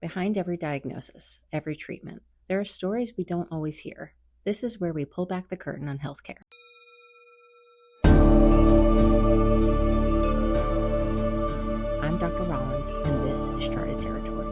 Behind every diagnosis, every treatment, there are stories we don't always hear. This is where we pull back the curtain on healthcare. I'm Dr. Rollins, and this is Charted Territory.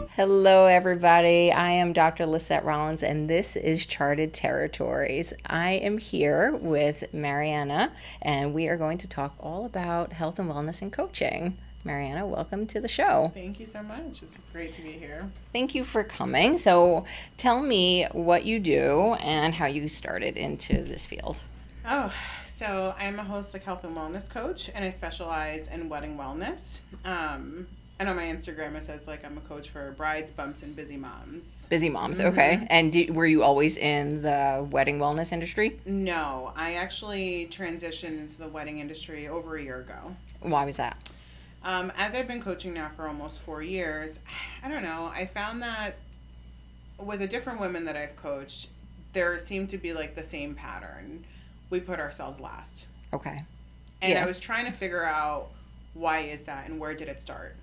Hello, everybody. I am Dr. Lisette Rollins, and this is Charted Territories. I am here with Mariana, and we are going to talk all about health and wellness and coaching. Mariana, welcome to the show. Thank you so much. It's great to be here. Thank you for coming. So tell me what you do and how you started into this field. Oh, so I'm a holistic health and wellness coach, and I specialize in wedding wellness. And on my Instagram, it says I'm a coach for brides, bumps, and busy moms. Busy moms, okay. And were you always in the wedding wellness industry? No, I actually transitioned into the wedding industry over a year ago. Why was that? As I've been coaching now for almost 4 years, I don't know, I found that with the different women that I've coached, there seemed to be the same pattern. We put ourselves last. Okay. And Yes. I was trying to figure out why is that and where did it start.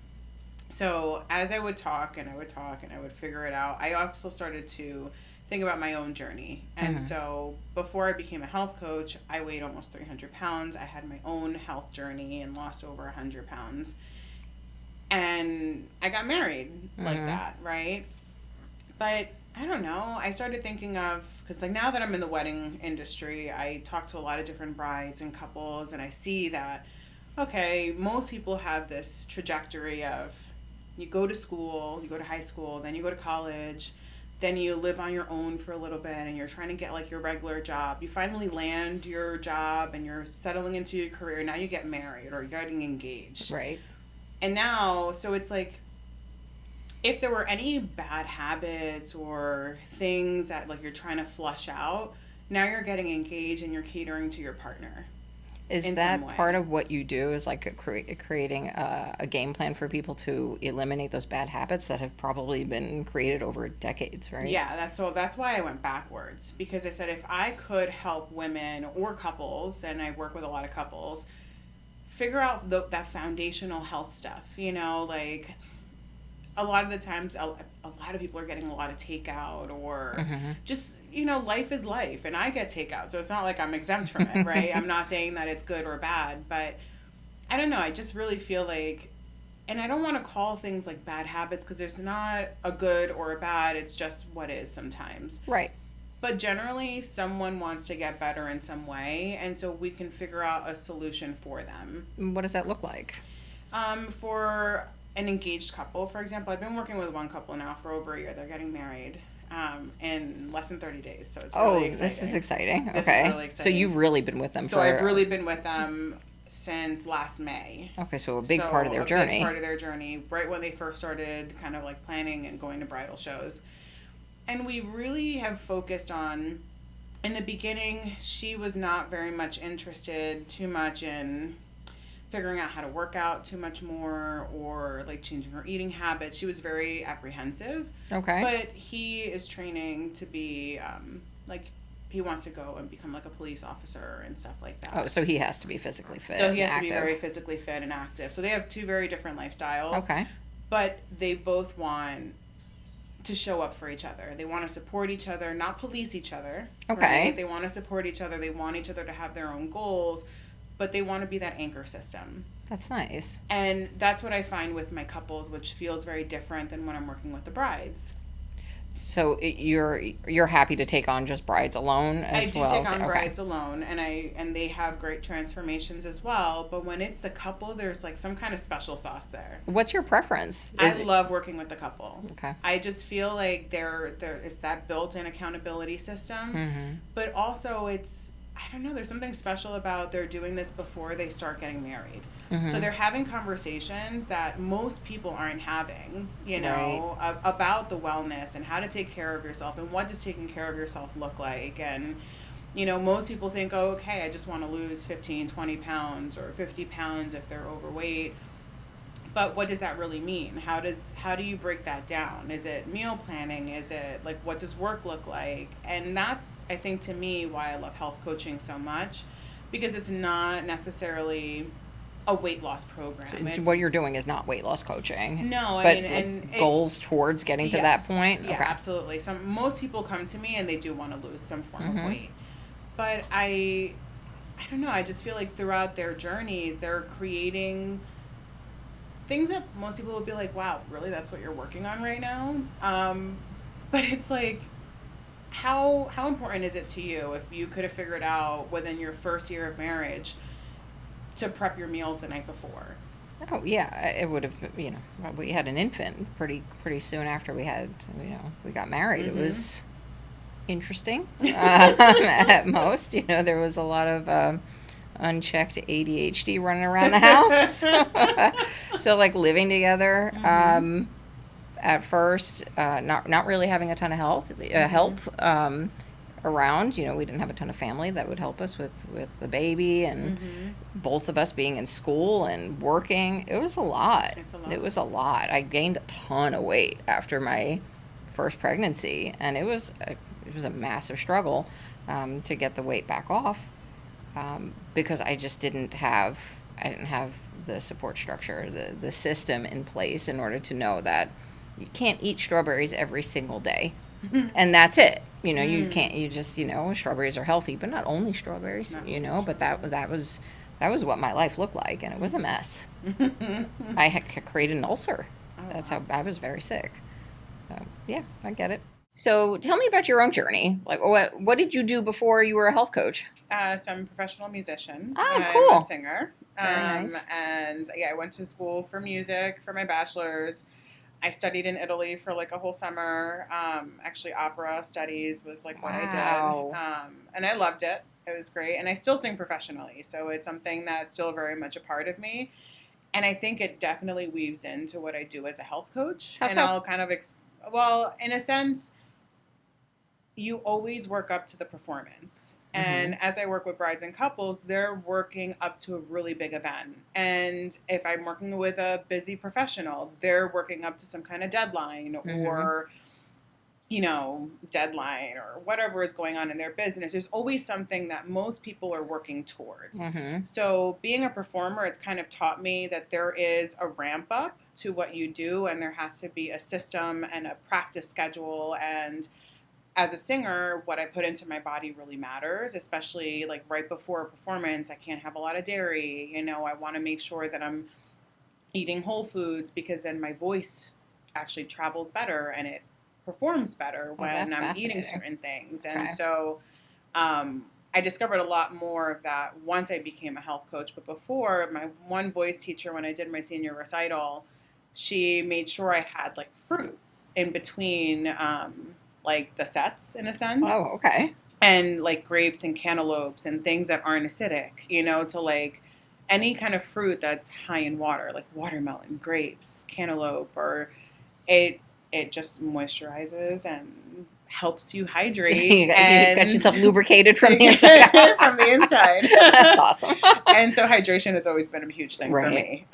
So as I would talk and I would figure it out, I also started to think about my own journey. And so before I became a health coach, I weighed almost 300 pounds. I had my own health journey and lost over 100 pounds. And I got married like that, right? But I don't know. I started thinking of, because now that I'm in the wedding industry, I talk to a lot of different brides and couples, and I see that, okay, most people have this trajectory of you go to school, you go to high school, then you go to college, then you live on your own for a little bit, and you're trying to get your regular job. You finally land your job, and you're settling into your career. Now you get married or you're getting engaged. Right. And now, so it's if there were any bad habits or things that you're trying to flush out, now you're getting engaged and you're catering to your partner. Is that part of what you do, is creating a game plan for people to eliminate those bad habits that have probably been created over decades, right? Yeah, that's why I went backwards, because I said if I could help women or couples, and I work with a lot of couples, figure out that foundational health stuff, a lot of the times, a lot of people are getting a lot of takeout or just, life is life. And I get takeout, so it's not like I'm exempt from it, right? I'm not saying that it's good or bad, but I don't know. I just really feel and I don't want to call things bad habits, because there's not a good or a bad. It's just what is sometimes. Right. But generally, someone wants to get better in some way, and so we can figure out a solution for them. What does that look like? For an engaged couple, for example, I've been working with one couple now for over a year. They're getting married in less than 30 days, so it's really exciting. This is exciting. This okay. is really exciting. So you've really been with them I've really been with them since last May. Okay, so a big part of their journey. Big part of their journey, right when they first started kind of planning and going to bridal shows. And we really have focused on, in the beginning, she was not very much interested too much in figuring out how to work out too much more or changing her eating habits. She was very apprehensive. Okay. But he is training to be he wants to go and become a police officer and stuff like that. Oh, so he has to be physically fit. So he has active. to be very physically fit and active. So they have two very different lifestyles. Okay. But they both want to show up for each other. They want to support each other, not police each other. Okay. Right? They want to support each other. They want each other to have their own goals, but they want to be that anchor system. That's nice. And that's what I find with my couples, which feels very different than when I'm working with the brides. So you're happy to take on just brides alone as well? I do take on brides alone, and they have great transformations as well. But when it's the couple, there's some kind of special sauce there. What's your preference? I love working with the couple. Okay. I just feel there is that built-in accountability system, but also I don't know, there's something special about they're doing this before they start getting married. So they're having conversations that most people aren't having, Right. About the wellness and how to take care of yourself and what does taking care of yourself look like. And, most people think, oh, okay, I just want to lose 15, 20 pounds or 50 pounds if they're overweight. But what does that really mean? How do you break that down? Is it meal planning? Is it what does work look like? And that's, I think, to me, why I love health coaching so much, because it's not necessarily a weight loss program. So what you're doing is not weight loss coaching. No, but I mean, and goals towards getting to that point. Yeah, Okay. absolutely. Most people come to me and they do want to lose some form Mm-hmm. of weight, but I don't know. I just feel like throughout their journeys, they're creating things that most people would be like, "Wow, really? That's what you're working on right now?" But it's like, how important is it to you if you could have figured out within your first year of marriage to prep your meals the night before? Oh yeah, it would have. We had an infant pretty soon after we got married. Mm-hmm. It was interesting at most. There was a lot of unchecked ADHD running around the house. So like living together. Mm-hmm. At first, not really having a ton of help around. We didn't have a ton of family that would help us with the baby, and both of us being in school and working. It was a lot. It was a lot. I gained a ton of weight after my first pregnancy, and it was a massive struggle to get the weight back off because I just didn't have the support structure, the system in place in order to know that you can't eat strawberries every single day. And that's it. You can't, strawberries are healthy, but not only strawberries, but that was what my life looked like, and it was a mess. I had created an ulcer. That's how I was very sick. So, yeah, I get it. So tell me about your own journey. Like, what did you do before you were a health coach? So I'm a professional musician. Cool. I'm a singer. Very nice. And I went to school for music for my bachelor's. I studied in Italy for like a whole summer. Actually, opera studies was like what I did. And I loved it. It was great. And I still sing professionally. So it's something that's still very much a part of me. And I think it definitely weaves into what I do as a health coach. How and so? I'll kind of, well, in a sense, you always work up to the performance. And as I work with brides and couples, they're working up to a really big event. And if I'm working with a busy professional, they're working up to some kind of deadline or, deadline or whatever is going on in their business. There's always something that most people are working towards. So being a performer, it's kind of taught me that there is a ramp up to what you do, and there has to be a system and a practice schedule. And as a singer, what I put into my body really matters, especially like right before a performance. I can't have a lot of dairy. I want to make sure that I'm eating whole foods, because then my voice actually travels better and it performs better when I'm eating certain things. And so I discovered a lot more of that once I became a health coach. But before, my one voice teacher, when I did my senior recital, she made sure I had like fruits in between like the sets, in a sense. Oh, okay. And like grapes and cantaloupes and things that aren't acidic, to like any kind of fruit that's high in water, like watermelon, grapes, cantaloupe, or it just moisturizes and helps you hydrate. you got yourself lubricated from the inside. From the inside. That's awesome. And so hydration has always been a huge thing for me.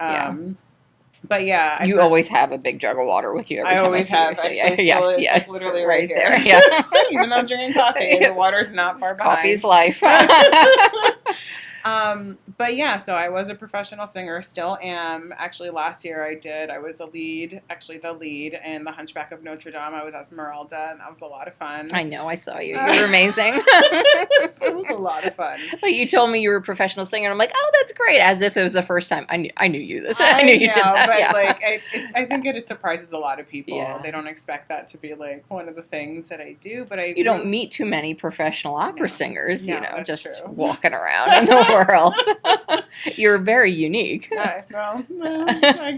But yeah, you always have a big jug of water with you. Every time always have. Actually, yes, like literally right here. there. Yeah. Even though I'm drinking coffee, the water's not far behind. Coffee's life. But yeah, so I was a professional singer, still am. Actually, last year I was the lead in The Hunchback of Notre Dame. I was Esmeralda, and that was a lot of fun. I know, I saw you. You were amazing. It was a lot of fun. But you told me you were a professional singer, and I'm like, oh, that's great. As if it was the first time. I knew you this. I knew you did that. But yeah. like, I think it surprises a lot of people. Yeah. They don't expect that to be like one of the things that I do. But you don't meet too many professional opera singers, just true. walking around in the world. You're very unique. I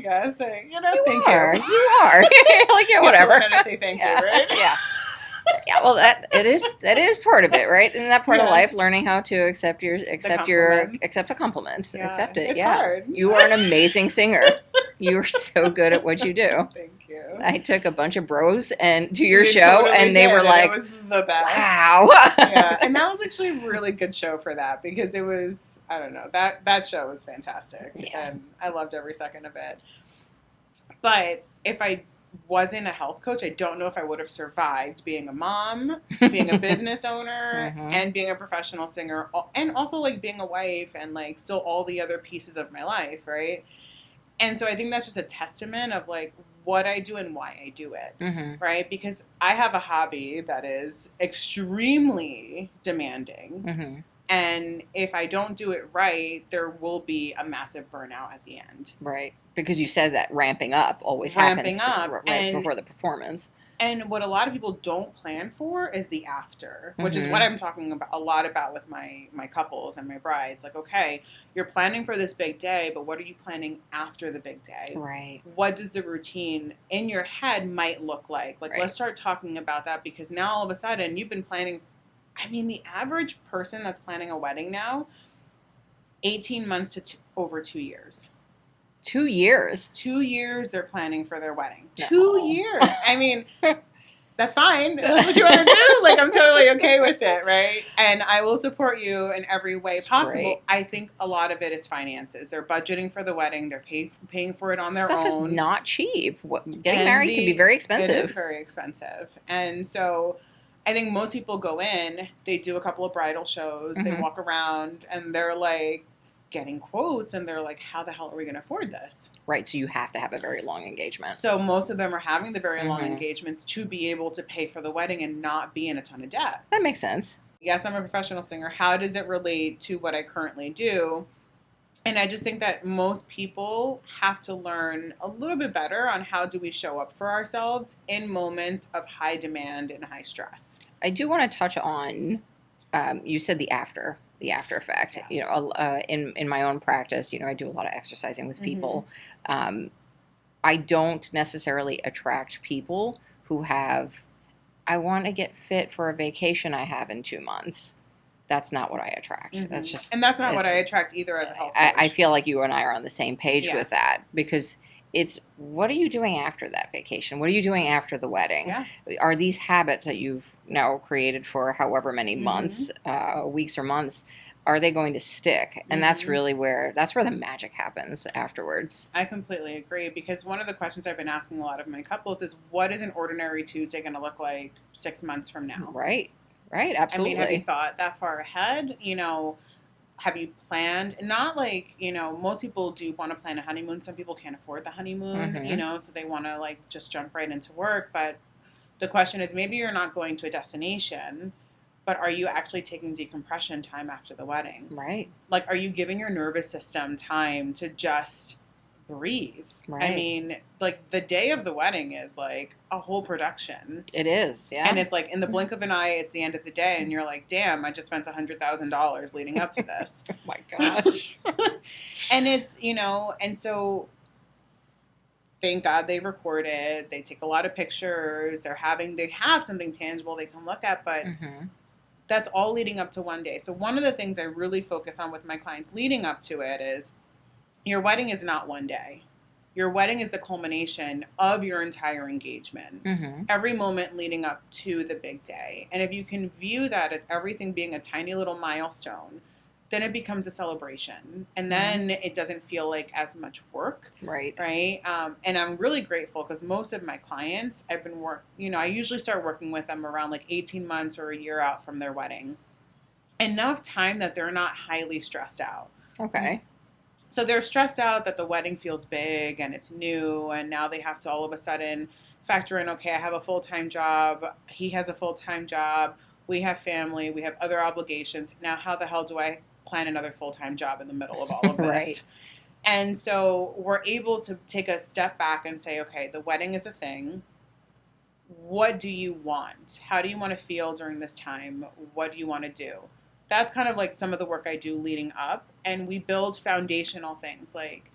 guess. Thank you. You are. Like, yeah, whatever. You to say thank you, right? Yeah. Yeah, well, that is part of it, right? And that part of life, learning how to accept the compliments, Yeah, accept it. it's yeah, hard. You are an amazing singer. You are so good at what you do. Thank you. I took a bunch of bros to your You show, totally and they did, were and like, it was the best. "Wow!" Yeah, and that was actually a really good show for that, because it was, I don't know, that show was fantastic, and I loved every second of it. But if I wasn't a health coach, I don't know if I would have survived being a mom, being a business owner, and being a professional singer, and also like being a wife and like still all the other pieces of my life, right? And so I think that's just a testament of like what I do and why I do it, right? Because I have a hobby that is extremely demanding. And if I don't do it right, there will be a massive burnout at the end. Right. Because you said that ramping up always happens right before the performance. And what a lot of people don't plan for is the after, which is what I'm talking about a lot about with my couples and my brides. Like, okay, you're planning for this big day, but what are you planning after the big day? Right. What does the routine in your head might look like? Like, let's start talking about that, because now all of a sudden you've been planning. I mean, the average person that's planning a wedding now, 18 months to over 2 years. 2 years? 2 years they're planning for their wedding. No. 2 years. I mean, that's fine. That's what you want to do. Like, I'm totally okay with it, right? And I will support you in every way possible. Great. I think a lot of it is finances. They're budgeting for the wedding. They're paying for it on their own. Stuff is not cheap. Getting married can be very expensive. It is very expensive. And so I think most people go in, they do a couple of bridal shows, they walk around, and they're like, getting quotes, and they're like, how the hell are we going to afford this? Right, so you have to have a very long engagement. So most of them are having the very long engagements to be able to pay for the wedding and not be in a ton of debt. That makes sense. Yes, I'm a professional singer. How does it relate to what I currently do? And I just think that most people have to learn a little bit better on how do we show up for ourselves in moments of high demand and high stress. I do want to touch on, you said the after effect. Yes. You know, in my own practice, you know, I do a lot of exercising with people. I don't necessarily attract people who have, I want to get fit for a vacation I have in 2 months. That's not what I attract. That's just, and that's not what I attract either as a health coach. I feel like you and I are on the same page with that, because it's, what are you doing after that vacation? What are you doing after the wedding? Yeah. Are these habits that you've now created for however many months, weeks or months, are they going to stick? And that's really that's where the magic happens afterwards. I completely agree, because one of the questions I've been asking a lot of my couples is, what is an ordinary Tuesday going to look like 6 months from now? Right, absolutely. I mean, have you thought that far ahead? You know, have you planned? Not like, you know, most people do want to plan a honeymoon. Some people can't afford the honeymoon, you know, so they want to like just jump right into work. But the question is, maybe you're not going to a destination, but are you actually taking decompression time after the wedding? Right. Like, are you giving your nervous system time to just breathe? Right. I mean, like, the day of the wedding is like a whole production. It is, yeah. And it's like, in the blink of an eye, it's the end of the day, and you're like, damn, I just spent $100,000 leading up to this. Oh my gosh. And it's, you know, and so thank God they record it. They take a lot of pictures. They have something tangible they can look at, but that's all leading up to one day. So one of the things I really focus on with my clients leading up to it is, your wedding is not one day. Your wedding is the culmination of your entire engagement. Every moment leading up to the big day. And if you can view that as everything being a tiny little milestone, then it becomes a celebration. And then it doesn't feel like as much work. Right. And I'm really grateful, because most of my clients, I usually start working with them around like 18 months or a year out from their wedding. Enough time that they're not highly stressed out. Okay. So they're stressed out that the wedding feels big and it's new, and now they have to all of a sudden factor in, okay, I have a full-time job, he has a full-time job, we have family, we have other obligations. Now how the hell do I plan another full-time job in the middle of all of this? Right. And so we're able to take a step back and say, okay, the wedding is a thing. What do you want? How do you want to feel during this time? What do you want to do? That's kind of like some of the work I do leading up. And we build foundational things, like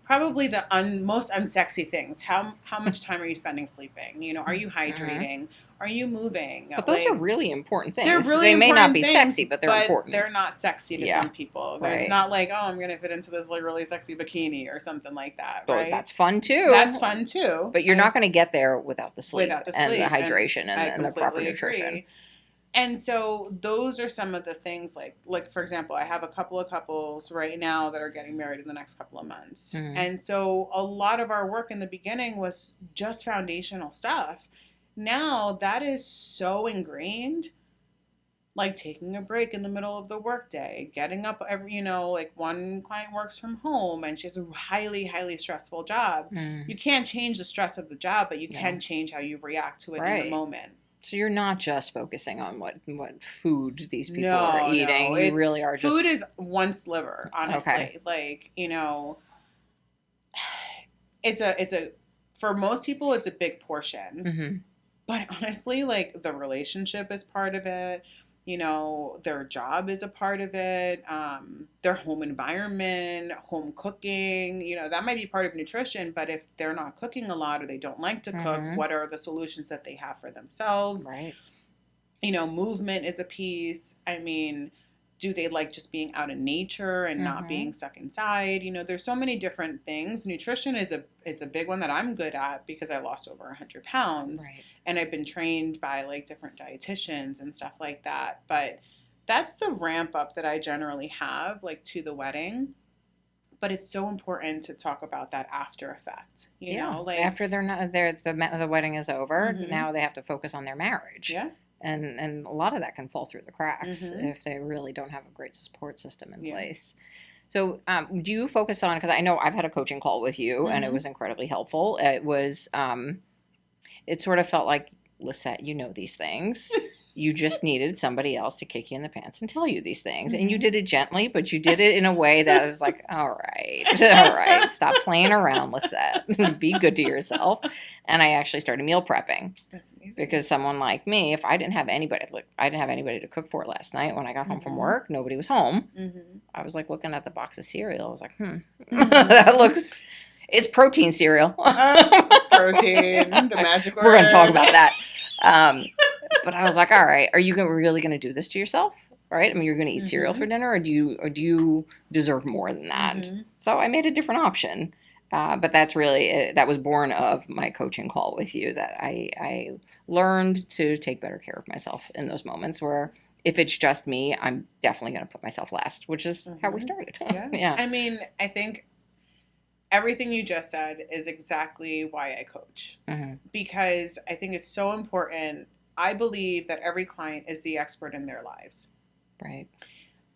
probably the most unsexy things. How much time are you spending sleeping? You know, are you hydrating? Are you moving? But those are really important things. They're really they may important not be things, sexy, but they're important. They're not sexy to some people. Right. It's not like, oh, I'm going to fit into this like really sexy bikini or something like that. Right? That's fun too. That's fun too. But you're not going to get there without the sleep, and the hydration and the proper nutrition. Agree. And so those are some of the things like for example, I have a couple of couples right now that are getting married in the next couple of months. Mm-hmm. And so a lot of our work in the beginning was just foundational stuff. Now that is so ingrained, like taking a break in the middle of the workday, getting up every, like one client works from home and she has a highly, highly stressful job. Mm. You can't change the stress of the job, but you No. can change how you react to it in Right. the moment. So you're not just focusing on what food these people No, are eating. no, You it's- really are just... Food is one sliver, honestly. Okay. Like, it's for most people, it's a big portion. Mm-hmm. But honestly, like the relationship is part of it. Their job is a part of it. Their home environment, home cooking, that might be part of nutrition. But if they're not cooking a lot or they don't like to cook, Mhm. what are the solutions that they have for themselves? Right. Movement is a piece. I mean, do they like just being out in nature and not Mhm. being stuck inside? There's so many different things. Nutrition is a big one that I'm good at because I lost over 100 pounds. Right. And I've been trained by like different dietitians and stuff like that. But that's the ramp up that I generally have like to the wedding. But it's so important to talk about that after effect. You know, like after the wedding is over, Mhm. now they have to focus on their marriage. yeah. And a lot of that can fall through the cracks Mhm. if they really don't have a great support system in Yeah. place. So do you focus on, because I know I've had a coaching call with you and it Mhm. was incredibly helpful. It was, it sort of felt like, Lisette, you know these things. You just needed somebody else to kick you in the pants and tell you these things. And you Mhm. did it gently, but you did it in a way that was like, all right, stop playing around, Lisette. Be good to yourself. And I actually started meal prepping. That's amazing. Because someone like me, if I didn't have anybody, to cook for last night when I got home from Mhm. work, nobody was home. Mhm. I was like looking at the box of cereal. I was like, Mhm. it's protein cereal. Protein, the magic word. We're going to talk about that. But I was like, all right, are you really going to do this to yourself? Right? I mean, you're going to eat cereal Mhm. for dinner, or do you deserve more than that? Mhm. So I made a different option. But that's really, that was born of my coaching call with you, that I learned to take better care of myself in those moments where if it's just me, I'm definitely going to put myself last, which is how we Mhm. started. Yeah. Yeah. I mean, I think everything you just said is exactly why I coach. Mhm. Because I think it's so important. I believe that every client is the expert in their lives. Right.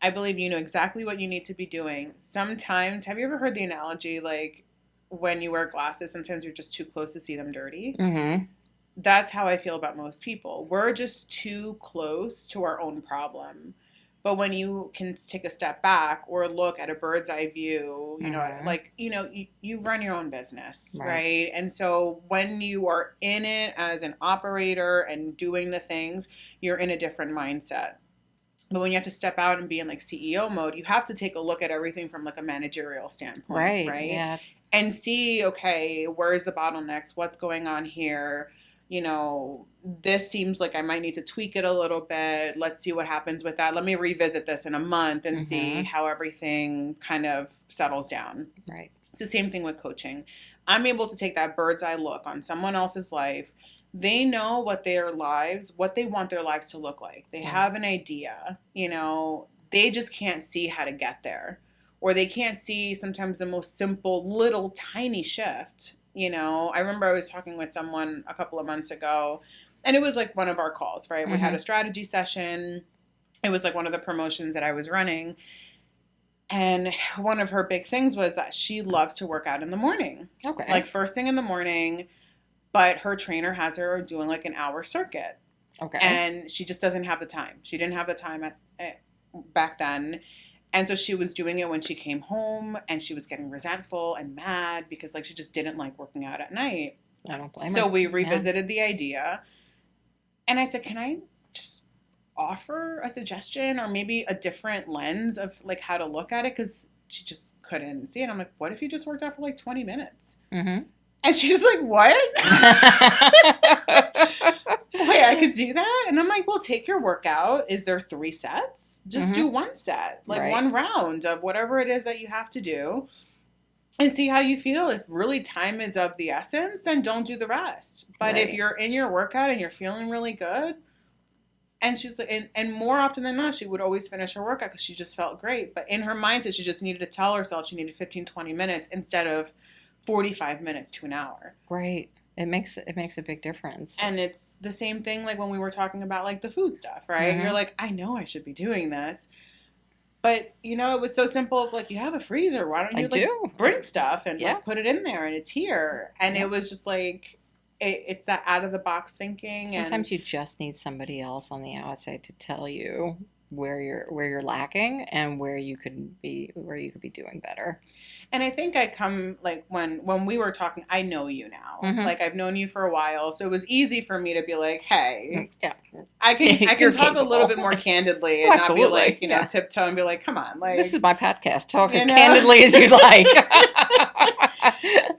I believe you know exactly what you need to be doing. Sometimes, have you ever heard the analogy like when you wear glasses, sometimes you're just too close to see them dirty? Mm-hmm. That's how I feel about most people. We're just too close to our own problem. But when you can take a step back or look at a bird's eye view, Mhm. you run your own business, Right. right? And so when you are in it as an operator and doing the things, you're in a different mindset. But when you have to step out and be in like CEO mode, you have to take a look at everything from like a managerial standpoint, right? Yeah. And see, okay, where's the bottlenecks? What's going on here? This seems like I might need to tweak it a little bit. Let's see what happens with that. Let me revisit this in a month and see Mhm. how everything kind of settles down. Right. It's the same thing with coaching. I'm able to take that bird's eye look on someone else's life. They know what they want their lives to look like. They Yeah. have an idea, they just can't see how to get there. Or they can't see sometimes the most simple little tiny shift. I remember I was talking with someone a couple of months ago, and it was like one of our calls, right? We had a strategy session. It was like one of the promotions that I was running. And one of her big things was that she loves to work out in the morning. Okay. Like first thing in the morning, but her trainer has her doing like an hour circuit. Okay. And she just doesn't have the time. She didn't have the time back then. And so she was doing it when she came home, and she was getting resentful and mad because like she just didn't like working out at night. I don't blame her. So we Yeah. revisited the idea. And I said, can I just offer a suggestion or maybe a different lens of like how to look at it? Because she just couldn't see it. I'm like, what if you just worked out for like 20 minutes? Mm-hmm. And she's like, what? Wait, I could do that? And I'm like, well, take your workout. Is there 3 sets? Just do one set, like Right. one round of whatever it is that you have to do, and see how you feel. If really time is of the essence, then don't do the rest. But if Right. you're in your workout and you're feeling really good, And she's like, and more often than not, she would always finish her workout because she just felt great. But in her mindset, she just needed to tell herself she needed 15, 20 minutes instead of 45 minutes to an hour. Right. It makes a big difference. And it's the same thing like when we were talking about like the food stuff, right? Mm-hmm. You're like, I know I should be doing this. But, you know, it was so simple. Like, you have a freezer. Why don't you bring stuff and like put it in there and it's here? And it was just like, it's that out of the box thinking. Sometimes you just need somebody else on the outside to tell you where you're lacking and where you could be doing better. And I think I come like when we were talking, I know you now. Mm-hmm. Like I've known you for a while, so it was easy for me to be like, "Hey, yeah, I can talk capable. A little bit more candidly and not be like, you know, tiptoe and be like, come on, like this is my podcast. Talk as candidly as you'd like."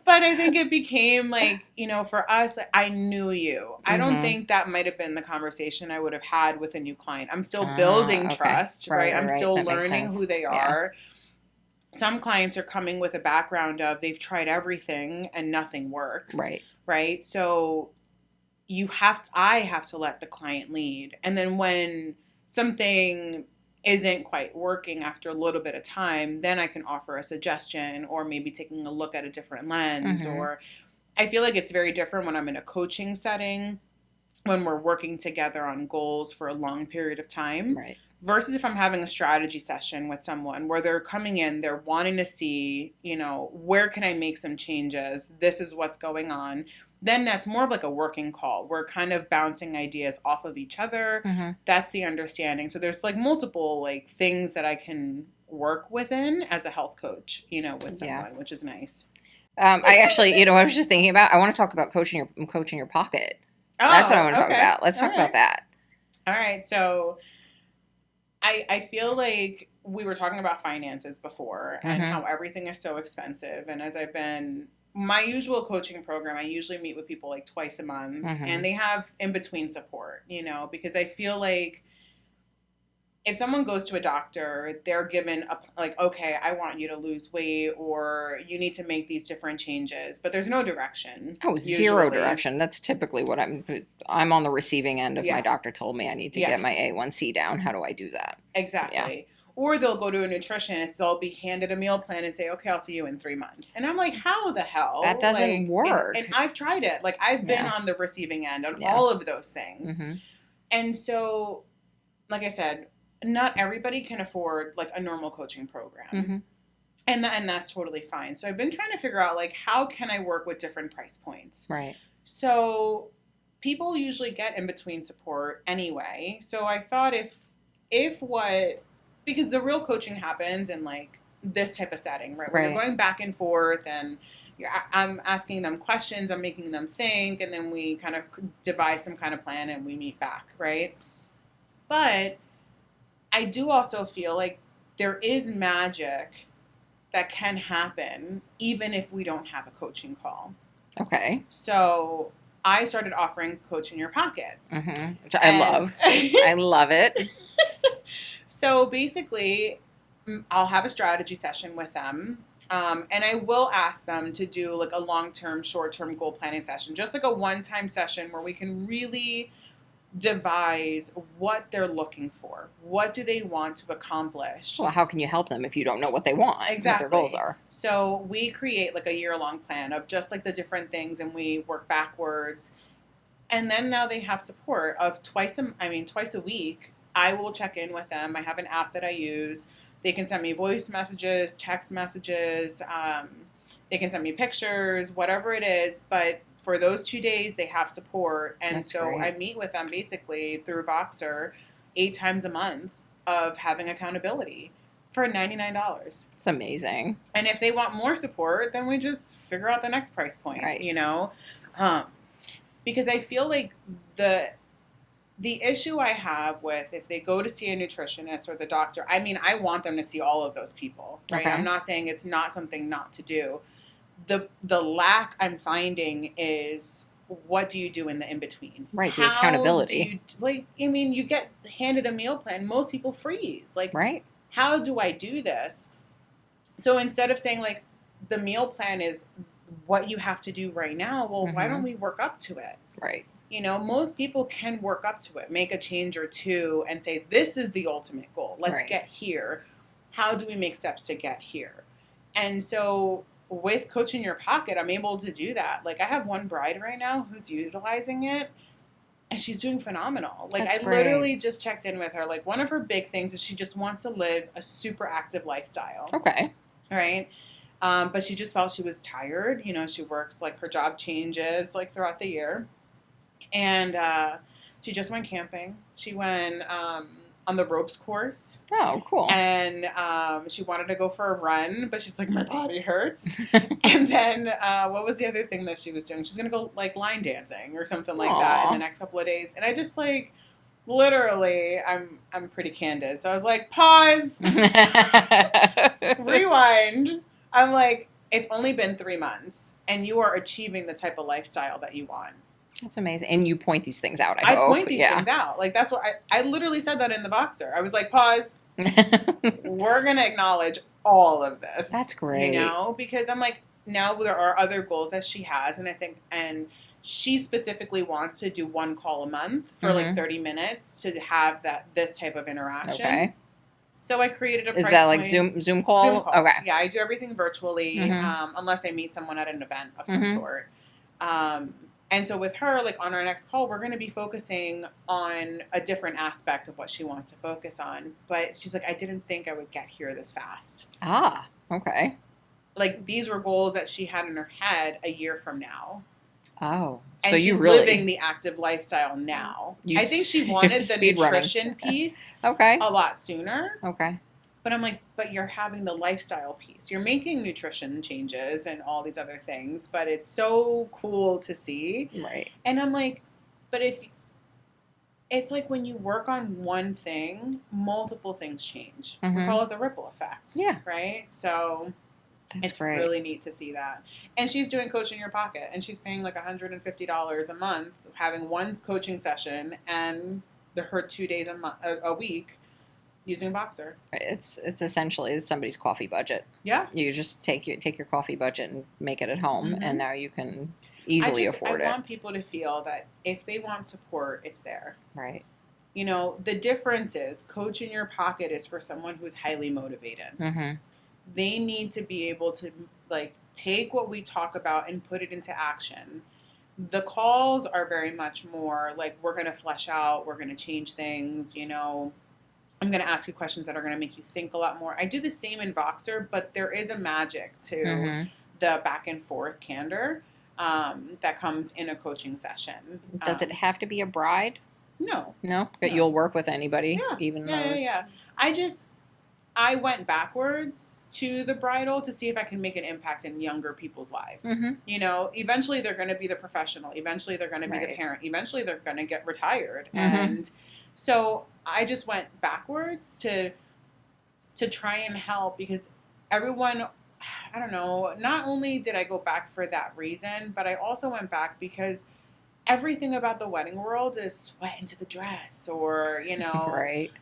But I think it became like, you know, for us, I knew you. I don't think that might have been the conversation I would have had with a new client. I'm still building trust, right? I'm still learning who they are. Some clients are coming with a background of they've tried everything and nothing works. Right. So I have to let the client lead. And then when something isn't quite working after a little bit of time, then I can offer a suggestion or maybe taking a look at a different lens. Or I feel like it's very different when I'm in a coaching setting, when we're working together on goals for a long period of time. Right. Versus if I'm having a strategy session with someone where they're coming in, they're wanting to see, you know, where can I make some changes? This is what's going on. Then that's more of like a working call. We're kind of bouncing ideas off of each other. That's the understanding. So there's like multiple like things that I can work within as a health coach, you know, with someone, which is nice. I actually, you know, I was just thinking about, I want to talk about coaching your pocket. That's what I want to talk about. Let's talk about that. All right. So I feel like we were talking about finances before and how everything is so expensive. And as my usual coaching program, I usually meet with people like twice a month and they have in-between support, you know, because I feel like if someone goes to a doctor, they're given okay, I want you to lose weight or you need to make these different changes, but there's no direction. Oh, zero direction. That's typically what I'm on the receiving end of my doctor told me I need to get my A1C down. How do I do that? Exactly. Yeah. Or they'll go to a nutritionist, they'll be handed a meal plan and say, okay, I'll see you in 3 months. And I'm like, how the hell? That doesn't work. And I've tried it. Like I've been on the receiving end on all of those things. And so, like I said, not everybody can afford like a normal coaching program. And that's totally fine. So I've been trying to figure out like, how can I work with different price points? Right. So people usually get in between support anyway. So I thought because the real coaching happens in like this type of setting, right? Where you're going back and forth and I'm asking them questions, I'm making them think, and then we kind of devise some kind of plan and we meet back, right? But I do also feel like there is magic that can happen even if we don't have a coaching call. Okay. So I started offering Coach in Your Pocket. Which I love. I love it. So basically, I'll have a strategy session with them. And I will ask them to do like a long-term, short-term goal planning session. Just like a one-time session where we can really devise what they're looking for. What do they want to accomplish? Well, how can you help them if you don't know what they want? Exactly. What their goals are. So we create like a year-long plan of just like the different things and we work backwards. And then now they have support of twice a week. I will check in with them. I have an app that I use. They can send me voice messages, text messages. They can send me pictures, whatever it is. But for those 2 days, they have support. And That's so great. I meet with them basically through Voxer 8 times a month of having accountability for $99. It's amazing. And if they want more support, then we just figure out the next price point, you know? Because I feel like the issue I have with if they go to see a nutritionist or the doctor, I mean, I want them to see all of those people, right? Okay. I'm not saying it's not something not to do. The lack I'm finding is what do you do in the in-between? Right, the accountability. You get handed a meal plan. Most people freeze. Like, right. How do I do this? So instead of saying, like, the meal plan is what you have to do right now, well, why don't we work up to it? Right. You know, most people can work up to it, make a change or two, and say, this is the ultimate goal. Let's get here. How do we make steps to get here? And so with Coach in Your Pocket, I'm able to do that. Like, I have one bride right now who's utilizing it, and she's doing phenomenal. Like, That's I great. literally just checked in with her. Like, one of her big things is she just wants to live a super active lifestyle. Okay. Right? But she just felt she was tired. You know, she works, like, her job changes, like, throughout the year. And she just went camping. She went on the ropes course. Oh, cool. And she wanted to go for a run, but she's like, my body hurts. And then what was the other thing that she was doing? She's going to go, like, line dancing or something like that in the next couple of days. And I just, like, literally, I'm pretty candid. So I was like, pause, rewind. I'm like, it's only been 3 months, and you are achieving the type of lifestyle that you want. That's amazing. And you point these things out, I hope. Point these things out. Like, that's what I literally said that in the Boxer. I was like, pause. We're going to acknowledge all of this. That's great. You know, because I'm like, now there are other goals that she has. And I think, and she specifically wants to do 1 call a month for like 30 minutes to have this type of interaction. Okay. So I created a price Is that like point. Zoom call? Zoom calls. Okay. Yeah, I do everything virtually, unless I meet someone at an event of some sort. And so with her, like, on our next call, we're going to be focusing on a different aspect of what she wants to focus on. But she's like, I didn't think I would get here this fast. Ah, okay. Like, these were goals that she had in her head a year from now. Oh. And so she's living the active lifestyle now. I think she wanted the nutrition piece a lot sooner. Okay. But I'm like, but you're having the lifestyle piece. You're making nutrition changes and all these other things, but it's so cool to see. Right. And I'm like, but if it's like when you work on one thing, multiple things change. We call it the ripple effect. Yeah. Right? So it's really neat to see that. And she's doing Coach in Your Pocket, and she's paying like $150 a month, having one coaching session and her 2 days a week. Using a Boxer. It's essentially somebody's coffee budget. Yeah. You just take your coffee budget and make it at home, and now you can easily afford it. I want people to feel that if they want support, it's there. Right. You know, the difference is Coach in Your Pocket is for someone who's highly motivated. They need to be able to, like, take what we talk about and put it into action. The calls are very much more like, we're going to flesh out, we're going to change things, you know. I'm going to ask you questions that are going to make you think a lot more. I do the same in Boxer, but there is a magic to the back and forth candor that comes in a coaching session. Does it have to be a bride? No. No? But you'll work with anybody? Yeah. Even those? Yeah. I went backwards to the bridal to see if I can make an impact in younger people's lives. You know, eventually they're going to be the professional. Eventually they're going to be the parent. Eventually they're going to get retired. And so I just went backwards to try and help, because everyone, I don't know, not only did I go back for that reason, but I also went back because everything about the wedding world is sweat into the dress, or, you know,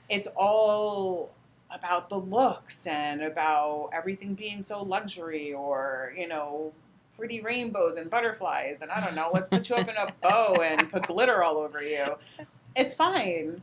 it's all about the looks and about everything being so luxury, or, you know, pretty rainbows and butterflies, and I don't know, let's put you up in a bow and put glitter all over you. It's fine.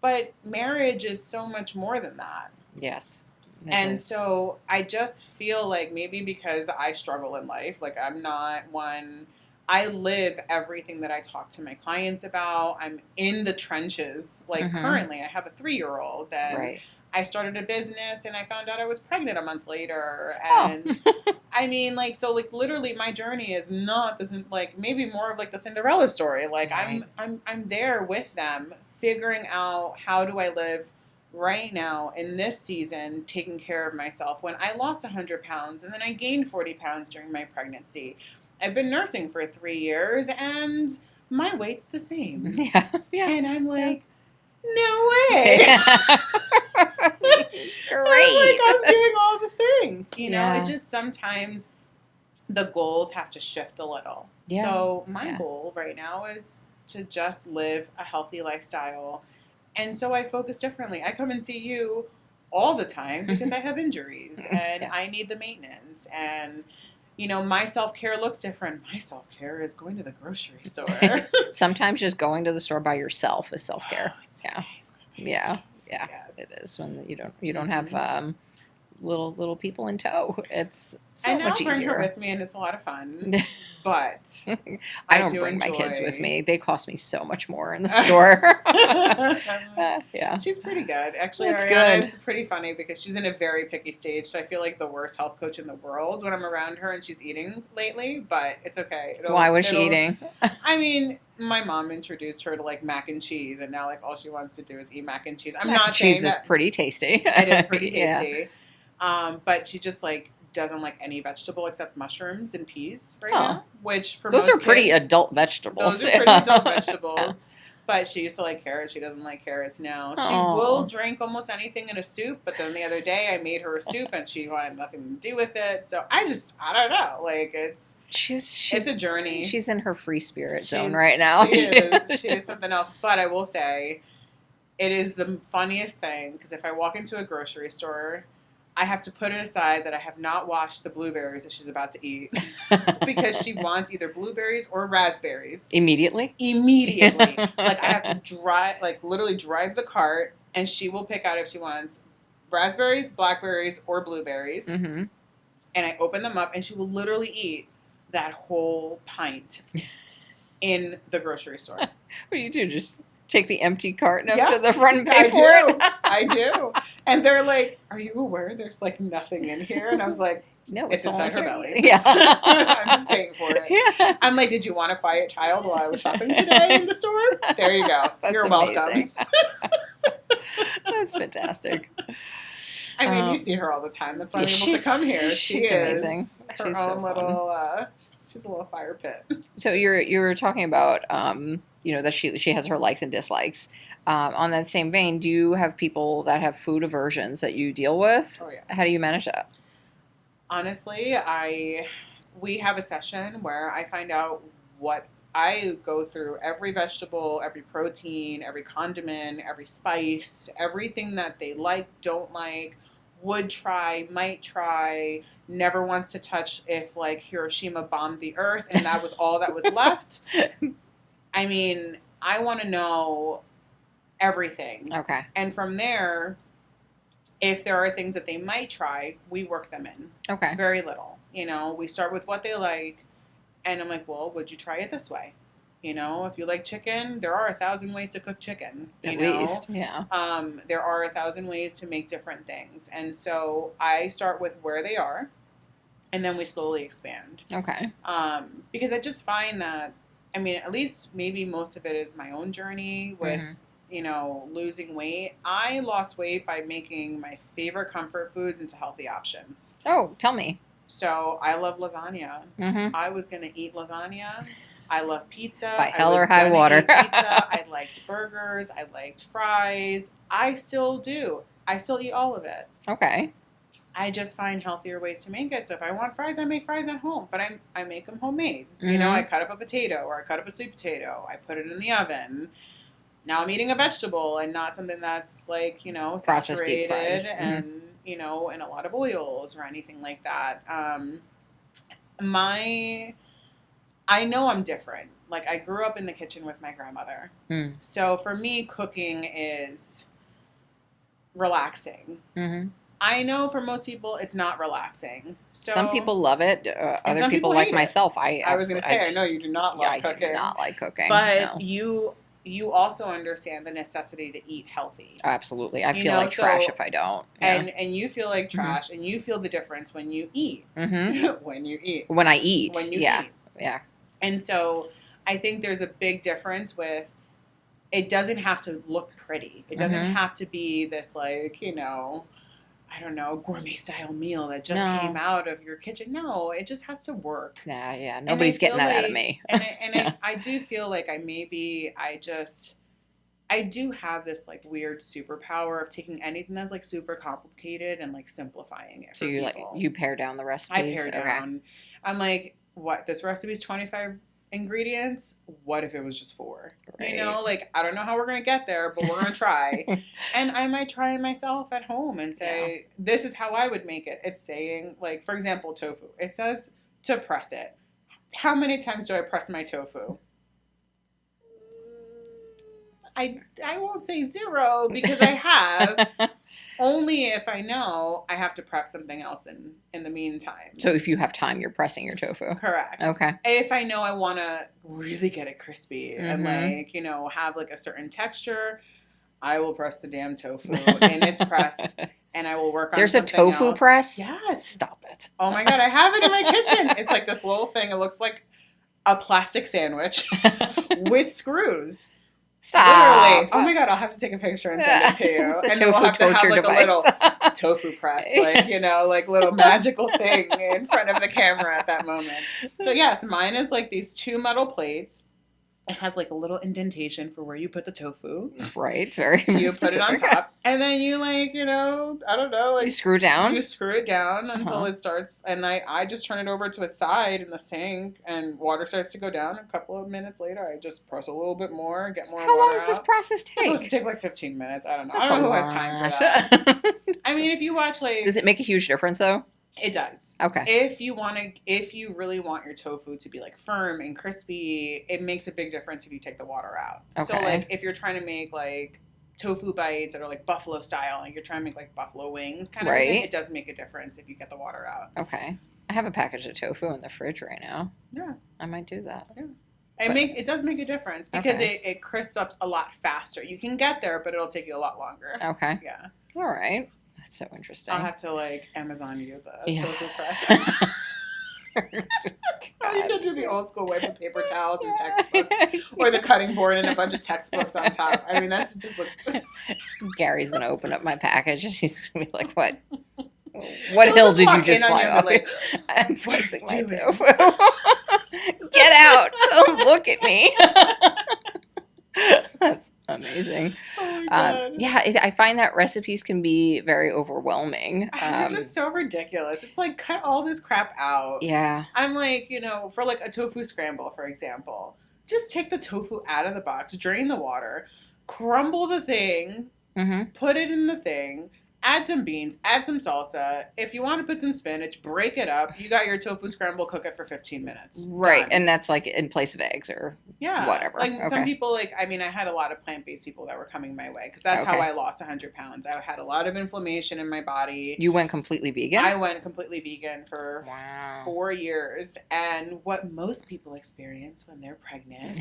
But marriage is so much more than that. Yes. And so I just feel like maybe because I struggle in life, like I'm not one, I live everything that I talk to my clients about. I'm in the trenches. Like currently I have a 3-year-old, and I started a business and I found out I was pregnant a month later. And I mean, like, so like literally my journey is not this, like, maybe more of like the Cinderella story. Like I'm there with them, figuring out how do I live right now in this season, taking care of myself. When I lost 100 pounds and then I gained 40 pounds during my pregnancy, I've been nursing for 3 years and my weight's the same. Yeah. And I'm like, no way. Great. I'm doing all the things, you know. It just sometimes the goals have to shift a little. So my goal right now is to just live a healthy lifestyle, and so I focus differently. I come and see you all the time because I have injuries and I need the maintenance, and My self-care looks different. My self-care is going to the grocery store. Sometimes just going to the store by yourself is self-care. Oh, it's Yeah. nice going by Yeah. yourself. Yeah. Yes. It is when you don't have little people in tow. It's so I now much bring her easier. with me, and it's a lot of fun. But I don't do bring my enjoy... kids with me. They cost me so much more in the store. Yeah. She's pretty good. Actually, That's Mariana good. is pretty funny because she's in a very picky stage. So I feel like the worst health coach in the world when I'm around her and she's eating lately. But it's okay. Why was she eating? I mean, my mom introduced her to like mac and cheese, and now like all she wants to do is eat mac and cheese. I'm Mac not and cheese saying is that pretty tasty. it is pretty Yeah. tasty. But she just like doesn't like any vegetable except mushrooms and peas right Oh. now, which for Those most are pretty kids, adult vegetables. those are pretty adult vegetables. But she used to like carrots. She doesn't like carrots now. She Aw. will drink almost anything in a soup. But then the other day I made her a soup and she wanted nothing to do with it. So I don't know. Like it's She's a journey. She's in her free spirit zone She's- right now. She is. She is something else. But I will say, it is the funniest thing because if I walk into a grocery store, I have to put it aside that I have not washed the blueberries that she's about to eat because she wants either blueberries or raspberries Immediately. immediately. Like I have to literally drive the cart, and she will pick out if she wants raspberries, blackberries, or blueberries. Mm-hmm. And I open them up, and she will literally eat that whole pint in the grocery store. What do you do? Just take the empty carton up Yes, to the front and pay I for do. it? I do. And they're like, "Are you aware there's like nothing in here?" And I was like, No, "It's all inside her here. belly." Yeah. I'm just paying for it. Yeah. I'm like, "Did you want a quiet child while I was shopping today in the store?" There you go. That's You're amazing. welcome. That's fantastic. I mean, you see her all the time. That's why I'm able to She's- come here. she's She is amazing. her She's so own fun. little. She's a little fire pit. So you were talking about that she has her likes and dislikes. On that same vein, do you have people that have food aversions that you deal with? Oh yeah. How do you manage that? Honestly, we have a session where I find out what I go through every vegetable, every protein, every condiment, every spice, everything that they like, don't like, would try, might try, never wants to touch if like Hiroshima bombed the earth and that was all that was left. I mean, I want to know everything. Okay. And from there, if there are things that they might try, we work them in. Okay. Very little. We start with what they like, and I'm like, well, would you try it this way? If you like chicken, there are 1,000 ways to cook chicken. At least, yeah. There are 1,000 ways to make different things. And so I start with where they are, and then we slowly expand. Okay. Because I just find that, I mean, at least maybe most of it is my own journey with, losing weight. I lost weight by making my favorite comfort foods into healthy options. Oh, tell me. So I love lasagna. Mm-hmm. I was going to eat lasagna. I love pizza. By hell I was or high gonna water. eat pizza. I liked burgers. I liked fries. I still do. I still eat all of it. Okay. I just find healthier ways to make it. So if I want fries, I make fries at home. But I make them homemade. Mm-hmm. I cut up a potato or I cut up a sweet potato. I put it in the oven. Now I'm eating a vegetable and not something that's like, Processed, deep saturated fried. and, in a lot of oils or anything like that. I know I'm different. Like, I grew up in the kitchen with my grandmother. Mm. So for me, cooking is relaxing. Mm-hmm. I know for most people, it's not relaxing. So Some people love it. Other some people people like hate it. myself. I was going to say, I know you do not love I cooking. do not like cooking. But no. you also understand the necessity to eat healthy. Absolutely. I You feel know, like trash so- if I don't. Yeah. And you feel like trash, and you feel the difference when you eat. Mm-hmm. When you eat. When I eat. When you yeah. eat. Yeah. And so I think there's a big difference with, it doesn't have to look pretty. It doesn't Mhm. have to be this like, I don't know, gourmet style meal that just No. came out of your kitchen. No, it just has to work. Yeah. Yeah. And Nobody's I feel getting that out of like- me. And I do feel like I do have this like weird superpower of taking anything that's like super complicated and like simplifying it. So for you people. you pare down the I recipes. pare Okay. down. I'm like, what? This recipe is 25 ingredients. What if it was just 4? Right. Like I don't know how we're gonna get there, but we're gonna try. And I might try it myself at home and say, this is how I would make it. It's saying like, for example, tofu. It says to press it. How many times do I press my tofu? I won't say 0 because I have. Only if I know I have to prep something else in the meantime. So if you have time, you're pressing your tofu. Correct. Okay. If I know I want to really get it crispy and like, you know, have like a certain texture, I will press the damn tofu in its press and I will work on There's a something tofu else. press? Yes. Stop it. Oh my God, I have it in my kitchen. It's like this little thing. It looks like a plastic sandwich with screws. Stop. Literally. Oh my God, I'll have to take a picture and send it to you. It's a And then we'll tofu have to have torture like device. a little tofu press, like, you know, like little magical thing in front of the camera at that moment. So yes, mine is like these 2 metal plates. It has like a little indentation for where you put the tofu. Right, very You specific. put it on top, and then you like, you know, I don't know, like You screw down? you screw it down until it starts, and I just turn it over to its side in the sink, and water starts to go down. A couple of minutes later, I just press a little bit more, get more water How long does this out. process It's take? supposed to take like 15 minutes. I don't know. That's I don't know a who has time for lot. that. I mean, if you watch like... Does it make a huge difference, though? It does. Okay. If you really want your tofu to be like firm and crispy, it makes a big difference if you take the water out. So Okay. like if you're trying to make like tofu bites that are like buffalo style, like you're trying to make like buffalo wings kind of thing, Right. it does make a difference if you get the water out. Okay. I have a package of tofu in the fridge right now. Yeah. I might do that. Yeah. It does make a difference because it crisps up a lot faster. You can get there, but it'll take you a lot longer. Okay. Yeah. All right. That's so interesting. I'll have to like Amazon you the Yeah. tofu press. God. You can do the old school way with paper towels and textbooks, or the cutting board and a bunch of textbooks on top. I mean, that just looks. Gary's gonna open up my package and he's gonna be like, "What? What He'll hill just did you walk just in on fly you and off?" be like, I'm "What are you pressing my doing?" tofu. Get out! Don't look at me. That's amazing. Oh my God. Yeah, I find that recipes can be very overwhelming. They're just so ridiculous. It's like, cut all this crap out. Yeah. I'm like, you know, for like a tofu scramble, for example, just take the tofu out of the box, drain the water, crumble the thing, Mm-hmm. put it in the thing, add some beans, add some salsa. If you want to put some spinach, break it up. You got your tofu scramble, cook it for 15 minutes. Right, Done. and that's like in place of eggs or Yeah. whatever. Like some Okay. people, like, I mean, I had a lot of plant-based people that were coming my way because that's how Okay. I lost 100 pounds. I had a lot of inflammation in my body. You went completely vegan? I went completely vegan for Wow. 4 years. And what most people experience when they're pregnant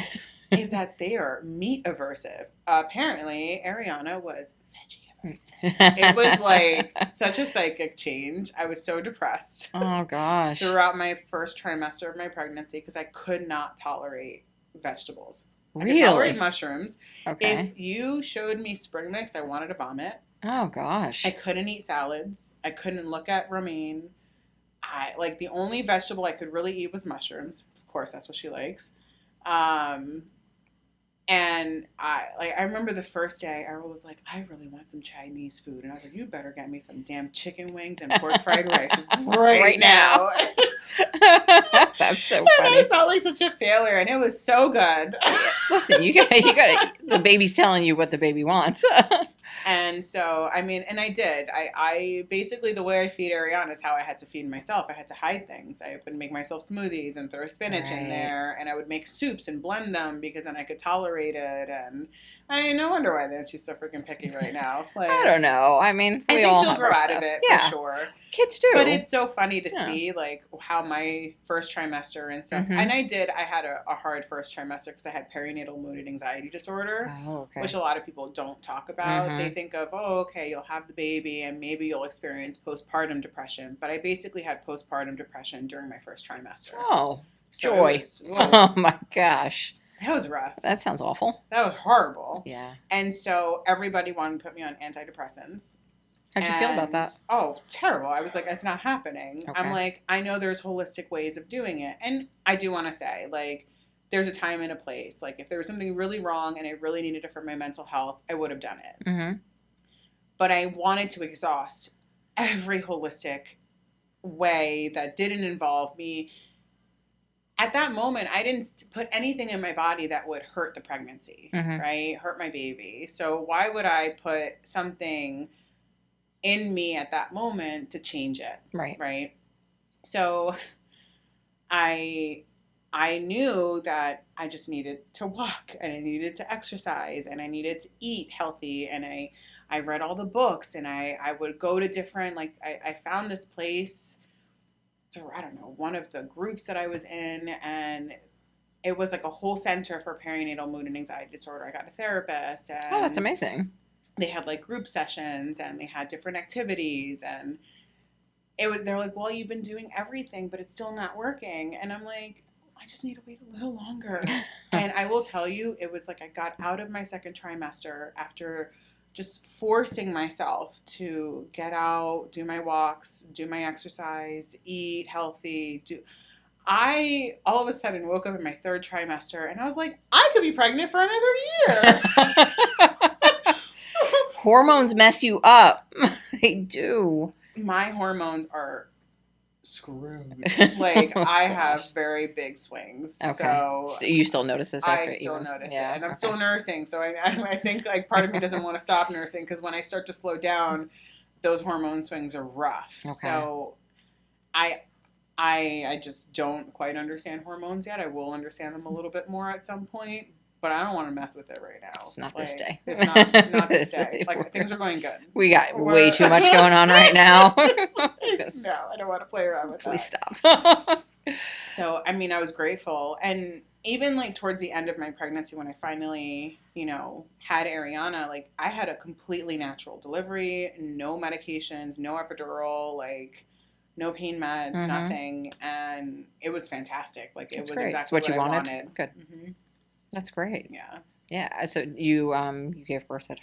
is that they are meat aversive. Apparently, Ariana was veggie aversive. It was like such a psychic change. I was so depressed Oh gosh. throughout my first trimester of my pregnancy because I could not tolerate vegetables. I could Really? tolerate mushrooms. Okay. If you showed me spring mix, I wanted to vomit. Oh gosh. I couldn't eat salads. I couldn't look at romaine. Like the only vegetable I could really eat was mushrooms. Of course, that's what she likes. And I remember the first day, I was like, I really want some Chinese food. And I was like, you better get me some damn chicken wings and pork fried rice right now. That's so And funny. I felt like such a failure, and it was so good. Listen, you got the baby's telling you what the baby wants. And so, I mean, and I did. I basically, the way I feed Ariana is how I had to feed myself. I had to hide things. I would make myself smoothies and throw spinach in Right. there, and I would make soups and blend them because then I could tolerate it. And I mean, no wonder why then she's so freaking picky right now. Like, I don't know. I mean, I we think all she'll have grow our out stuff. of it Yeah, for sure. kids do. But it's so funny to Yeah. see like how my first trimester and stuff. Mhm. And I had a hard first trimester because I had perinatal mood and anxiety disorder. Oh, okay. Which a lot of people don't talk about. Mhm. They think of, oh, okay, you'll have the baby and maybe you'll experience postpartum depression. But I basically had postpartum depression during my first trimester. Oh, So joy. It was, Oh my gosh. that was rough. That sounds awful. That was horrible. Yeah. And so everybody wanted to put me on antidepressants. How'd you feel about that? Oh, terrible. I was like, it's not happening. Okay. I'm like, I know there's holistic ways of doing it. And I do want to say, like, there's a time and a place. Like, if there was something really wrong and I really needed it for my mental health, I would have done it. Mm-hmm. But I wanted to exhaust every holistic way that didn't involve me. At that moment, I didn't put anything in my body that would hurt the pregnancy, Mhm. right? Hurt my baby. So why would I put something in me at that moment to change it, Right. right? So I I knew that I just needed to walk and I needed to exercise and I needed to eat healthy and I read all the books and I would go to different like I found this place through I don't know one of the groups that I was in and it was like a whole center for perinatal mood and anxiety disorder. I got a therapist Oh, that's and amazing. they had like group sessions and they had different activities and it was they're like, well, you've been doing everything, but it's still not working. And I'm like, I just need to wait a little longer. And I will tell you, it was like I got out of my second trimester after just forcing myself to get out, do my walks, do my exercise, eat healthy, do I all of a sudden woke up in my third trimester and I was like, I could be pregnant for another year. Hormones mess you up. They do. My hormones are screwed. Like I have very big swings. Okay. So You still notice this after I still even? notice Yeah. it. And I'm still nursing. So I think like part of me doesn't want to stop nursing because when I start to slow down, those hormone swings are rough. Okay. So I just don't quite understand hormones yet. I will understand them a little bit more at some point. But I don't want to mess with it right now. It's not like, this day. It's not this day. Like things are going good. We got way too much going on right now. No, I don't want to play around with Please that. stop. So, I mean, I was grateful. And even like towards the end of my pregnancy, when I finally, had Ariana, like I had a completely natural delivery, no medications, no epidural, like no pain meds, Mhm. nothing. And it was fantastic. Like it That's was great. exactly It's what you I wanted? wanted. Good. Mm-hmm. That's great. Yeah. Yeah. So you gave birth at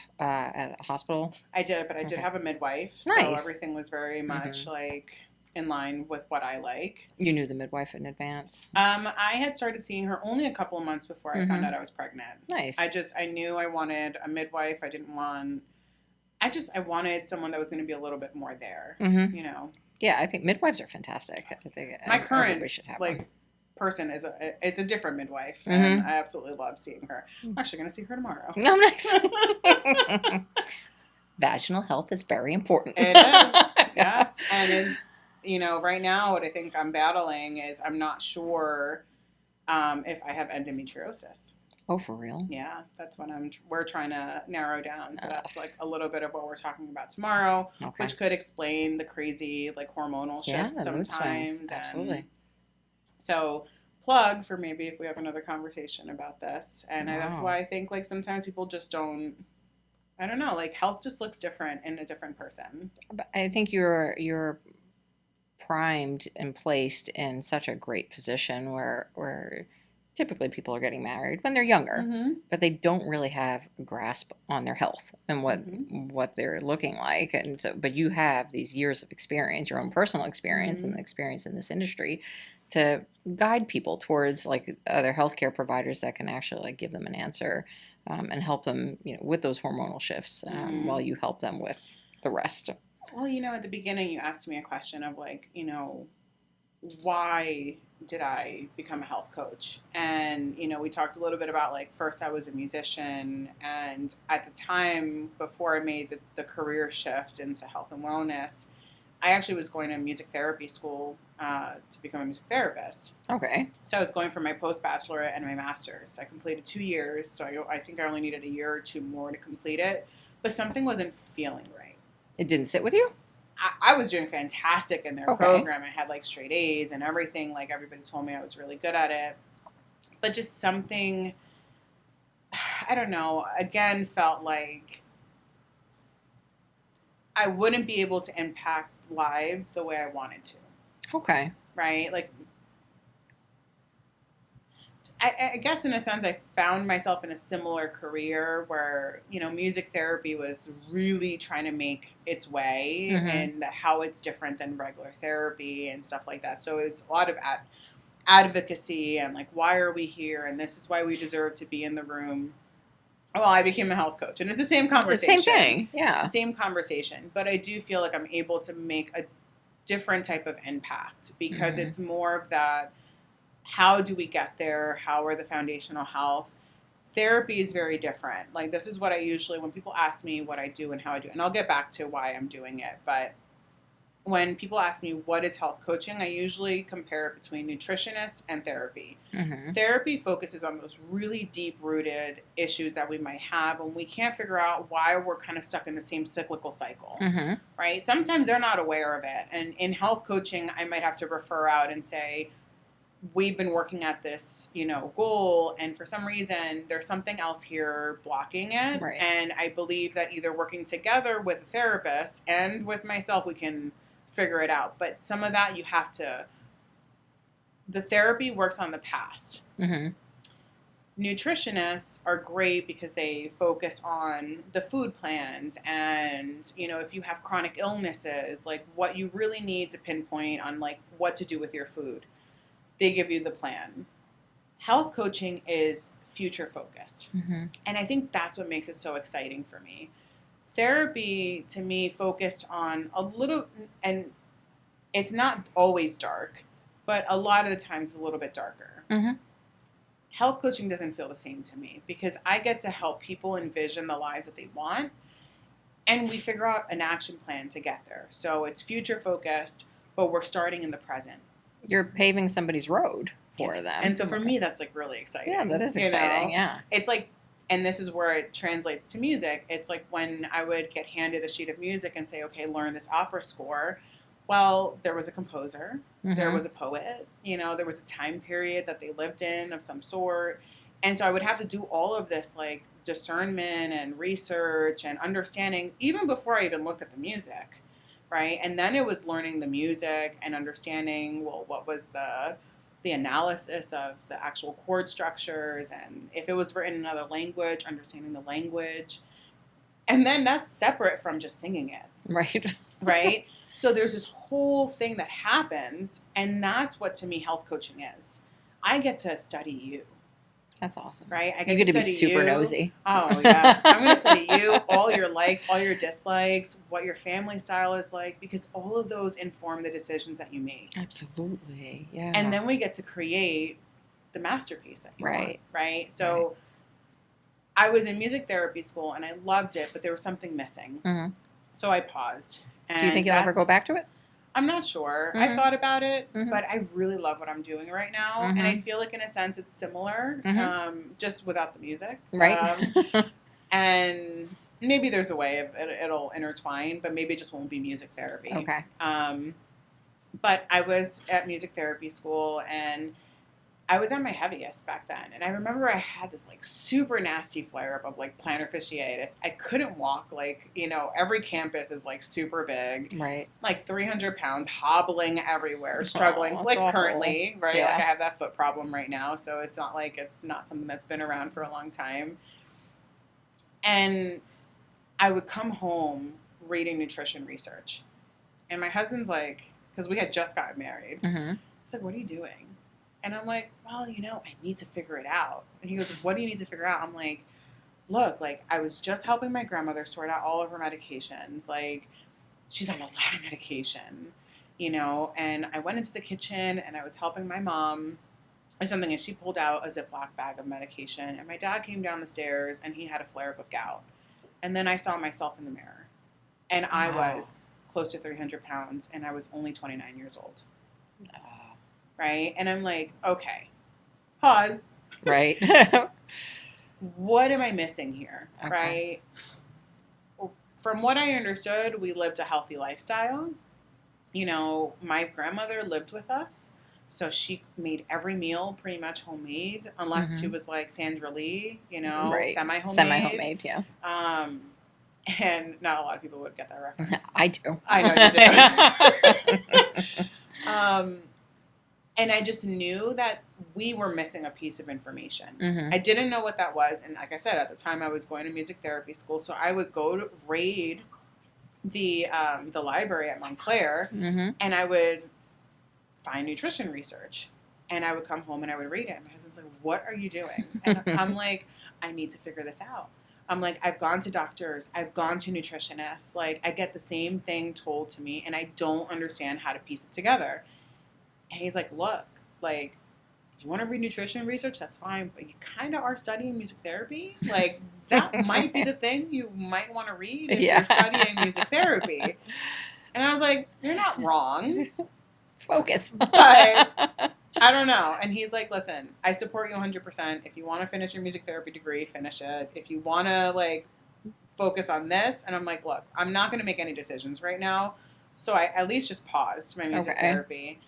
a hospital? I did, but I did Okay. have a midwife. Nice. So everything was very much like in line with what I like. You knew the midwife in advance? I had started seeing her only a couple of months before I found out I was pregnant. Nice. I knew I wanted a midwife. I wanted someone that was going to be a little bit more there, Yeah, I think midwives are fantastic. I think My current, everybody should have one. person is a different midwife, and I absolutely love seeing her. I'm actually going to see her tomorrow. Oh, nice. Vaginal health is very important. It is, yes. And it's, right now what I think I'm battling is I'm not sure if I have endometriosis. Oh, for real? Yeah, that's what we're trying to narrow down. So that's like a little bit of what we're talking about tomorrow, Okay. which could explain the crazy like hormonal shifts Yeah, the mood sometimes. swings. Absolutely. So plug for maybe if we have another conversation about this. And that's Wow. why I think like sometimes people just don't, I don't know, like health just looks different in a different person. But I think you're primed and placed in such a great position where typically people are getting married when they're younger, Mm-hmm. but they don't really have a grasp on their health and what they're looking like. And so, but you have these years of experience, your own personal experience and the experience in this industry to guide people towards like other healthcare providers that can actually like give them an answer and help them, with those hormonal shifts while you help them with the rest. Well, at the beginning you asked me a question of like, why did I become a health coach? And, we talked a little bit about like, first I was a musician. And at the time before I made the career shift into health and wellness, I actually was going to music therapy school to become a music therapist. Okay. So I was going for my post-bachelorette and my master's. I completed 2 years. So I think I only needed a year or two more to complete it. But something wasn't feeling right. It didn't sit with you? I was doing fantastic in their program. I had like straight A's and everything. Like everybody told me I was really good at it. But just something, I don't know, again felt like I wouldn't be able to impact lives the way I wanted to. Okay. Right? Like, I guess in a sense I found myself in a similar career where, music therapy was really trying to make its way and how it's different than regular therapy and stuff like that. So it's a lot of advocacy and like, why are we here? And this is why we deserve to be in the room. Well, I became a health coach and it's the same conversation. The same thing. Yeah. It's the same conversation, but I do feel like I'm able to make a different type of impact because it's more of that, how do we get there? How are the foundational health? Therapy is very different. Like this is what I usually, when people ask me what I do and how I do it, and I'll get back to why I'm doing it, but when people ask me what is health coaching, I usually compare it between nutritionists and therapy. Mm-hmm. Therapy focuses on those really deep-rooted issues that we might have when we can't figure out why we're kind of stuck in the same cyclical cycle, Mm-hmm. right? Sometimes they're not aware of it. And in health coaching, I might have to refer out and say, we've been working at this, goal, and for some reason there's something else here blocking it. Right. And I believe that either working together with a therapist and with myself, we can figure it out. But some of that the therapy works on the past. Mm-hmm. Nutritionists are great because they focus on the food plans and, if you have chronic illnesses, like what you really need to pinpoint on like what to do with your food. They give you the plan. Health coaching is future focused. Mm-hmm. And I think that's what makes it so exciting for me. Therapy, to me, focused on a little, and it's not always dark, but a lot of the times a little bit darker. Mm-hmm. Health coaching doesn't feel the same to me because I get to help people envision the lives that they want, and we figure out an action plan to get there. So it's future focused, but we're starting in the present. You're paving somebody's road for them. And so for me, that's like really exciting. Yeah, that is exciting. Yeah. It's like, and this is where it translates to music. It's like when I would get handed a sheet of music and say, okay, learn this opera score. Well, there was a composer, Mm-hmm. there was a poet, there was a time period that they lived in of some sort. And so I would have to do all of this like discernment and research and understanding even before I even looked at the music, right? And then it was learning the music and understanding, well, what was the analysis of the actual chord structures, and if it was written in another language, understanding the language. And then that's separate from just singing it. Right. Right? So there's this whole thing that happens, and that's what, to me, health coaching is. I get to study you. That's awesome. Right? I You get to be study super you. nosy. Oh, yes. I'm going to study you, all your likes, all your dislikes, what your family style is like, because all of those inform the decisions that you make. Absolutely. Yeah. And then we get to create the masterpiece that you want. Right? So I was in music therapy school, and I loved it, but there was something missing. Mm-hmm. So I paused. And do you think you'll ever go back to it? I'm not sure. Mm-hmm. I thought about it, Mm-hmm. but I really love what I'm doing right now. Mm-hmm. And I feel like, in a sense, it's similar, just without the music. Right. And maybe there's a way of it'll intertwine, but maybe it just won't be music therapy. Okay. But I was at music therapy school, and I was at my heaviest back then. And I remember I had this like super nasty flare up of like plantar fasciitis. I couldn't walk. Like, every campus is like super big. Right. Like 300 pounds, hobbling everywhere, struggling. Oh, like awful. Currently, right? Yeah. Like I have that foot problem right now. So it's not like it's not something that's been around for a long time. And I would come home reading nutrition research. And my husband's like, because we had just gotten married. Mm-hmm. He's like, what are you doing? And I'm like, well, I need to figure it out. And he goes, what do you need to figure out? I'm like, look, like, I was just helping my grandmother sort out all of her medications. Like, she's on a lot of medication, and I went into the kitchen and I was helping my mom or something, and she pulled out a Ziploc bag of medication, and my dad came down the stairs and he had a flare-up of gout. And then I saw myself in the mirror, and I was close to 300 pounds, and I was only 29 years old. Right? And I'm like, okay, pause. Right. What am I missing here? Okay. Right? From what I understood, we lived a healthy lifestyle. My grandmother lived with us, so she made every meal pretty much homemade, unless she was like Sandra Lee, Right. semi-homemade. Semi-homemade, yeah. And not a lot of people would get that reference. I do. I know you do. And I just knew that we were missing a piece of information. Mm-hmm. I didn't know what that was. And like I said, at the time I was going to music therapy school. So I would go to raid the library at Montclair, Mm-hmm. and I would find nutrition research. And I would come home and I would read it. And my husband's like, what are you doing? And I'm like, I need to figure this out. I'm like, I've gone to doctors. I've gone to nutritionists. Like, I get the same thing told to me, and I don't understand how to piece it together. And he's like, look, like, you want to read nutrition research? That's fine. But you kind of are studying music therapy. Like, that might be the thing you might want to read if you're studying music therapy. And I was like, you're not wrong. Focus. But I don't know. And he's like, listen, I support you 100%. If you want to finish your music therapy degree, finish it. If you want to, like, focus on this. And I'm like, look, I'm not going to make any decisions right now. So I at least just paused my music therapy.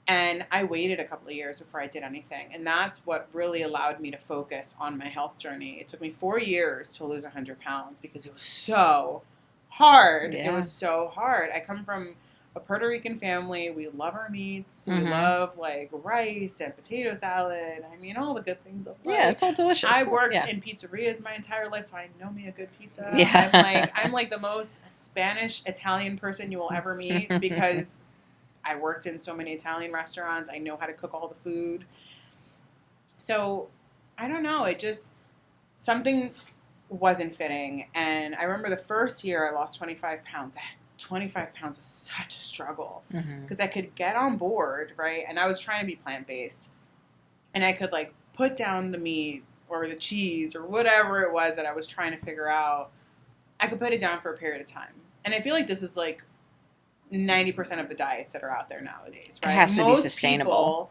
And I waited a couple of years before I did anything. And that's what really allowed me to focus on my health journey. It took me 4 years to lose 100 pounds because it was so hard. Yeah. It was so hard. I come from a Puerto Rican family. We love our meats. Mm-hmm. We love, like, rice and potato salad. I mean, all the good things of life. Yeah, it's all delicious. I worked in pizzerias my entire life, so I know me a good pizza. Yeah. I'm like the most Spanish Italian person you will ever meet because I worked in so many Italian restaurants. I know how to cook all the food. So, I don't know. It just, something wasn't fitting. And I remember the first year I lost 25 pounds. 25 pounds was such a struggle because I could get on board, right? And I was trying to be plant-based. And I could, like, put down the meat or the cheese or whatever it was that I was trying to figure out. I could put it down for a period of time. And I feel like this is, like, 90% of the diets that are out there nowadays, right? It has to be sustainable. People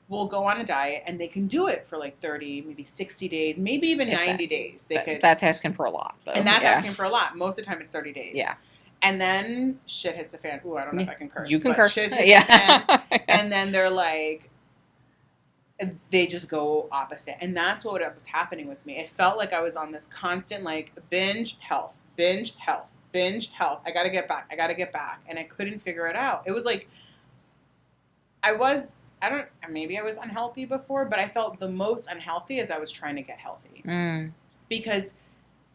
will go on a diet and they can do it for like 30, maybe 60 days, maybe even 90 days. That's asking for a lot. Though. And that's asking for a lot. Most of the time it's 30 days. Yeah. And then shit hits the fan. Ooh, I don't know if I can curse. You can curse. Shit hits the fan. And then they're like, they just go opposite. And that's what was happening with me. It felt like I was on this constant, like, binge health. I gotta get back. And I couldn't figure it out. It was like, maybe I was unhealthy before, but I felt the most unhealthy as I was trying to get healthy. Because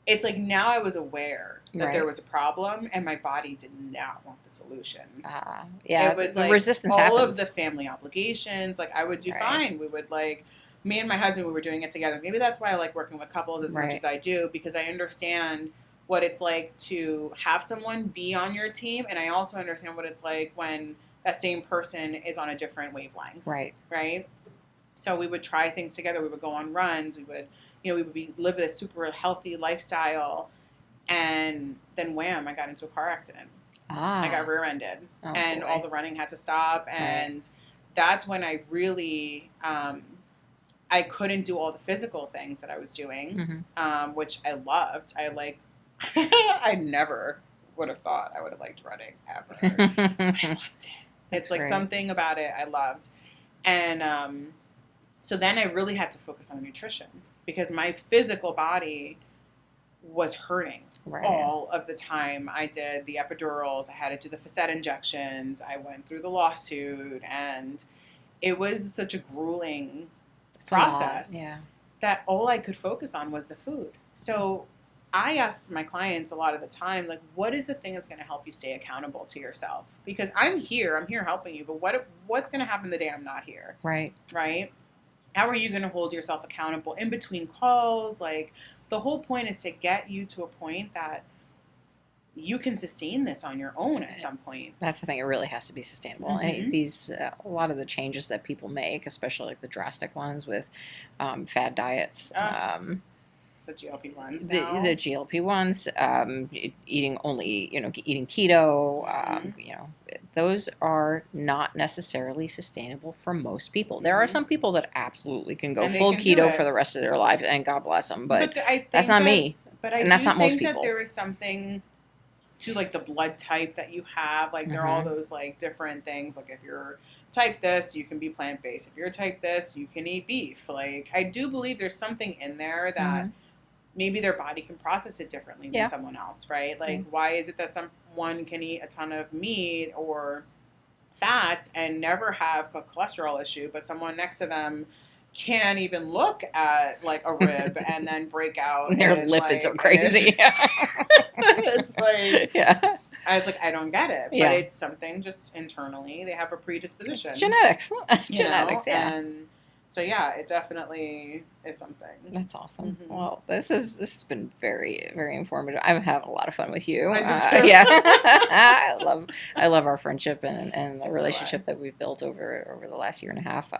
it's like now I was aware that there was a problem and my body did not want the solution. Yeah, it was the like resistance all happens. of the family obligations. Like I would do fine. We would like, me and my husband, we were doing it together. Maybe that's why I like working with couples as much as I do, because I understand what it's like to have someone be on your team. And I also understand what it's like when that same person is on a different wavelength. Right. So we would try things together. We would go on runs. We would, live a super healthy lifestyle. And then wham, I got into a car accident. I got rear-ended. And all the running had to stop. And that's when I really, I couldn't do all the physical things that I was doing, which I loved. I never would have thought I would have liked running ever. But I loved it. It's like something about it I loved. And so then I really had to focus on nutrition because my physical body was hurting all of the time. I did the epidurals. I had to do the facet injections. I went through the lawsuit. And it was such a grueling process that all I could focus on was the food. So I ask my clients a lot of the time, like, what is the thing that's going to help you stay accountable to yourself? Because I'm here helping you, but what's going to happen the day I'm not here? Right? How are you going to hold yourself accountable in between calls? Like, the whole point is to get you to a point that you can sustain this on your own at some point. That's the thing. It really has to be sustainable. And these, a lot of the changes that people make, especially like the drastic ones with fad diets, the GLP-1s the GLP-1s, eating only, eating keto, those are not necessarily sustainable for most people. There are some people that absolutely can go full keto for the rest of their life, and God bless them, but that's not me. But I that's not most think people. That there is something to like the blood type that you have. Like there are all those like different things. Like if you're type this, you can be plant-based. If you're type this, you can eat beef. Like I do believe there's something in there that maybe their body can process it differently than someone else, right? Like, why is it that someone can eat a ton of meat or fats and never have a cholesterol issue, but someone next to them can't even look at, like, a rib and then break out. Their lipids are crazy. It's like... I was like, I don't get it. But it's something just internally. They have a predisposition. Genetics. Genetics, And... So yeah, it definitely is something. That's awesome. Well, this has been very, very informative. I'm having a lot of fun with you. I do too. I love our friendship and the relationship that we've built over the last year and a half.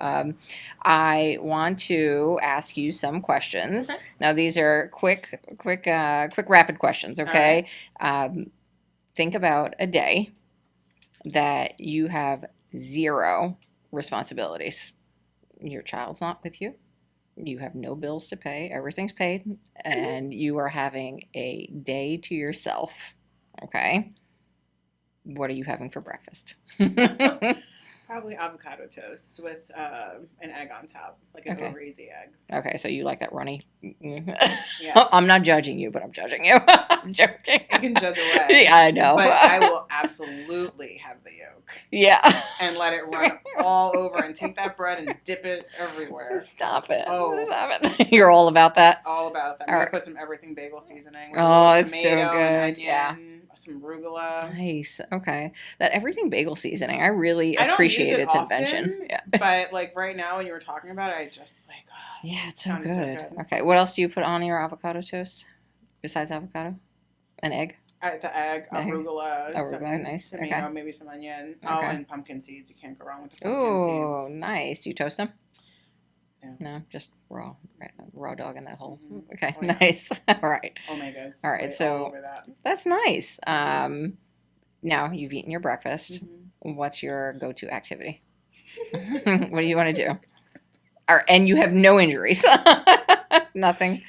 I want to ask you some questions. Okay. Now these are quick rapid questions. Okay. Think about a day that you have zero responsibilities. Your child's not with you. You have no bills to pay. Everything's paid. And you are having a day to yourself. Okay? What are you having for breakfast? Probably avocado toast with an egg on top, like an Okay. over easy egg. Okay, so you like that runny? Yes. I'm not judging you, but I'm judging you. I'm joking. You can judge away. Yeah, I know. But I will absolutely have the yolk. Yeah. And let it run all over and take that bread and dip it everywhere. Stop it. Oh. Stop it. You're all about that? All about that. I'm All going right. to put some everything bagel seasoning. With Oh, a little it's so tomato good. and onion, Yeah. some arugula. Nice. Okay. That everything bagel seasoning, I really I don't appreciate use it its often, invention. Yeah. But like right now when you were talking about it, I just like, oh, Yeah, it's so sounded good. Okay. What else do you put on your avocado toast besides avocado? An egg? The egg, arugula, some nice. tomato, Okay. maybe some onion. Okay. Oh, and pumpkin seeds. You can't go wrong with the pumpkin Ooh, seeds. nice. Do you toast them? No, just raw. Right, raw dog in that hole. Mhm. Okay, Oh, yeah. nice. All right. Omegas. All right, Right, so all over that. that's nice. Now you've eaten your breakfast. Mhm. What's your go-to activity? What do you want to do? And you have no injuries. Nothing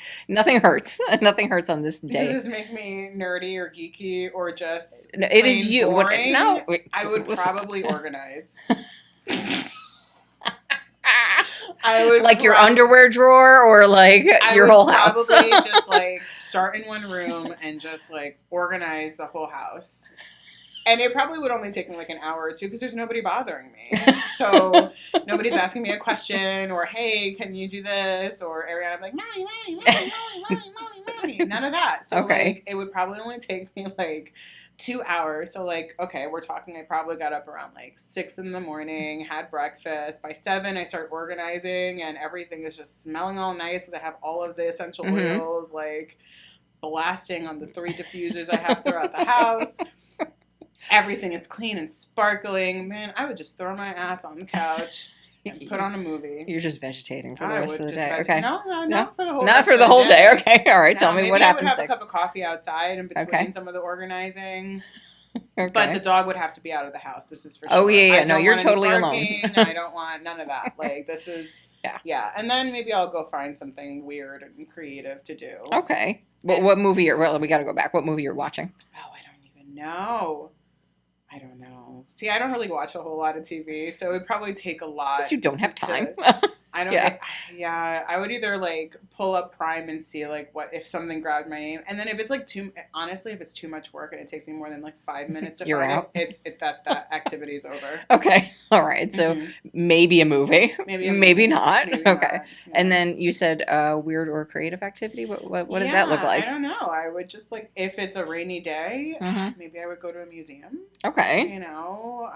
hurts. Nothing hurts on this Does day. this make me nerdy or geeky or just No, it is plain you. What, boring? no, I would listen. probably organize. I would Like your underwear drawer or like your whole house. probably just like start in one room and just like organize the whole house. And it probably would only take me like an hour or two because there's nobody bothering me. So nobody's asking me a question or, hey, can you do this? Or Ariana, I'm like, mommy, mommy, mommy, mommy, mommy, mommy, mommy. None of that. So Okay. like it would probably only take me like 2 hours. So like, okay, we're talking, I probably got up around like 6 in the morning, had breakfast. By 7, I start organizing and everything is just smelling all nice. So I have all of the essential Mhm. oils like blasting on the 3 diffusers I have throughout the house. Everything is clean and sparkling. Man, I would just throw my ass on the couch and put on a movie. You're just vegetating for the I rest would of the just day. veg- Okay. No, No? for the whole Not rest for of the whole day. Okay. All right. Tell me maybe what happens I would have next. a cup of coffee outside in between Okay. some of the organizing. Okay. But the dog would have to be out of the house. This is for sure. Oh, yeah. I No, don't you're want any totally alone. barking. I don't want none of that. Like, this is... Yeah. Yeah. And then maybe I'll go find something weird and creative to do. Okay. What movie we got to go back. What movie you're watching? Oh, I don't even know. I don't know. See, I don't really watch a whole lot of TV, so it would probably take a lot. Because you don't have time. I don't. Yeah. Yeah, I would either like pull up Prime and see like what if something grabbed my name, and then if it's like honestly, if it's too much work and it takes me more than like 5 minutes to You're find out. that activity is over. Okay. All right. So Mhm. maybe a movie. Maybe a Maybe movie. not. Maybe Okay. not, yeah. And then you said weird or creative activity. What does that look like? I don't know. I would just like if it's a rainy day, Mhm. maybe I would go to a museum. Okay. You know,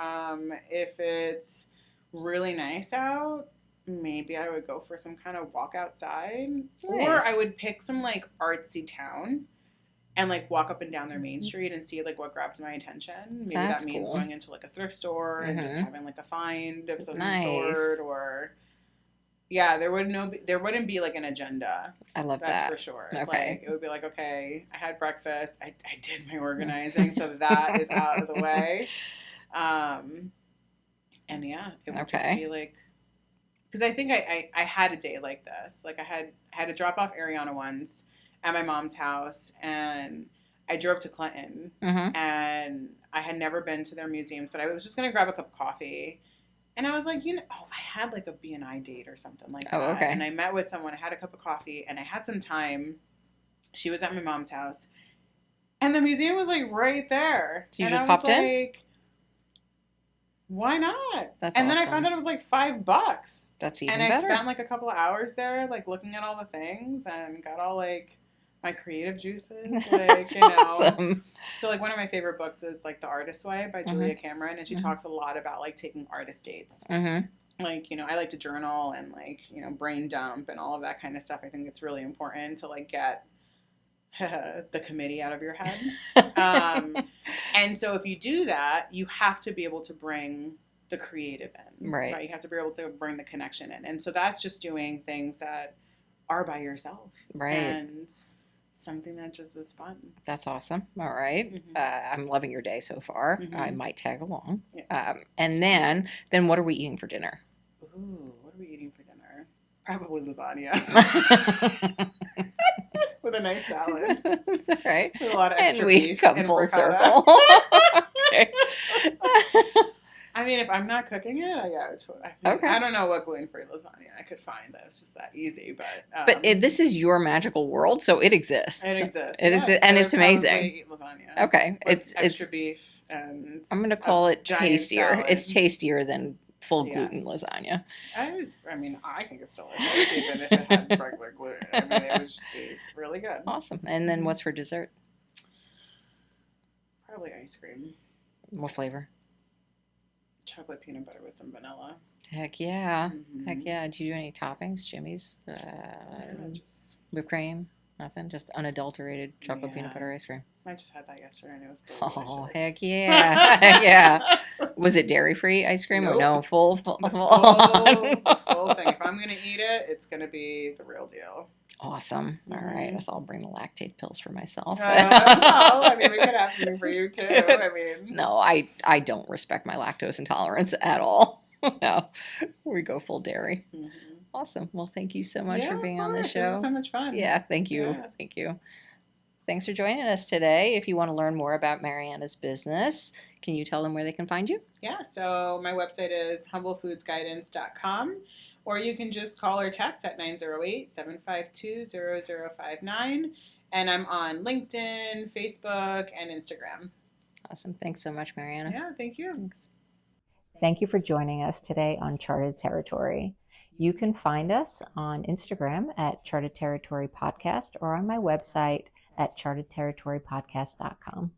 if it's really nice out, maybe I would go for some kind of walk outside. Or Nice. I would pick some like artsy town and like walk up and down their main street and see like what grabs my attention. Maybe That's that means cool. going into like a thrift store and just Mhm. having like a find of some Nice. sort, or yeah, there wouldn't be like an agenda. I love That's that. for sure. Okay. Like it would be like, okay, I had breakfast, I did my organizing, so that is out of the way. And yeah, it would just Okay. be like, because I think I had a day like this. Like I had to drop off Ariana once at my mom's house, and I drove to Clinton, Mm-hmm. and I had never been to their museums, but I was just gonna grab a cup of coffee. And I was like, I had like a B&I date or something like that. Oh, okay. And I met with someone, I had a cup of coffee, and I had some time. She was at my mom's house. And the museum was like right there. So you and just I was popped in? like, why not? That's and then I awesome. found out it was like $5. That's even And I better. spent like a couple of hours there, like looking at all the things and got all like my creative juices. Like, That's awesome. So like one of my favorite books is like The Artist's Way by Julia Cameron. And she talks a lot about like taking artist dates. Mm-hmm. Like, I like to journal and like, brain dump and all of that kind of stuff. I think it's really important to like get the committee out of your head. And so if you do that, you have to be able to bring the creative in. Right. You have to be able to bring the connection in. And so that's just doing things that are by yourself. Right. And Something that just is fun. That's awesome. All right. I'm loving your day so far. I might tag along. Yeah. And then what are we eating for dinner? Ooh, what are we eating for dinner? Probably lasagna. With a nice salad. That's all right. With a lot of extra and we beef come and full ricotta. circle. Okay. I mean, if I'm not cooking it, I don't know what gluten-free lasagna I could find that was just that easy, but this is your magical world, so it exists. It exists. It exists, and it's amazing. Eat lasagna. Okay, With extra it's beef and I'm gonna call it giant tastier. salad. It's tastier than full gluten Yes. lasagna. I think it's delicious, even if it had regular gluten. I mean, it would just be really good. Awesome. And then what's for dessert? Probably ice cream. What flavor? Chocolate peanut butter with some vanilla. Heck yeah. Mhm. Heck yeah. Do you do any toppings? Jimmy's? Just Whipped cream? Nothing? Just unadulterated chocolate peanut Yeah. butter ice cream? I just had that yesterday and it was delicious. Oh, heck yeah. Heck yeah. Was it dairy-free ice cream or no? Nope. Full Full on? thing. If I'm gonna eat it, it's gonna be the real deal. Awesome. All right. Mhm. So I'll bring the lactate pills for myself. Well, I mean, we could have something for you too. I mean, No, I don't respect my lactose intolerance at all. No, we go full dairy. mhm. Awesome. Well, thank you so much Yeah, for of being on the course. show. This is so much fun. Yeah, thank you. Yeah. Thank you. Thanks for joining us today. If you want to learn more about Mariana's business, can you tell them where they can find you? Yeah, so my website is humblefoodsguidance.com, or you can just call or text at 908-752-0059. And I'm on LinkedIn, Facebook, and Instagram. Awesome. Thanks so much, Mariana. Yeah, thank you. Thanks. Thank you for joining us today on Charted Territory. You can find us on Instagram at Charted Territory Podcast or on my website at chartedterritorypodcast.com.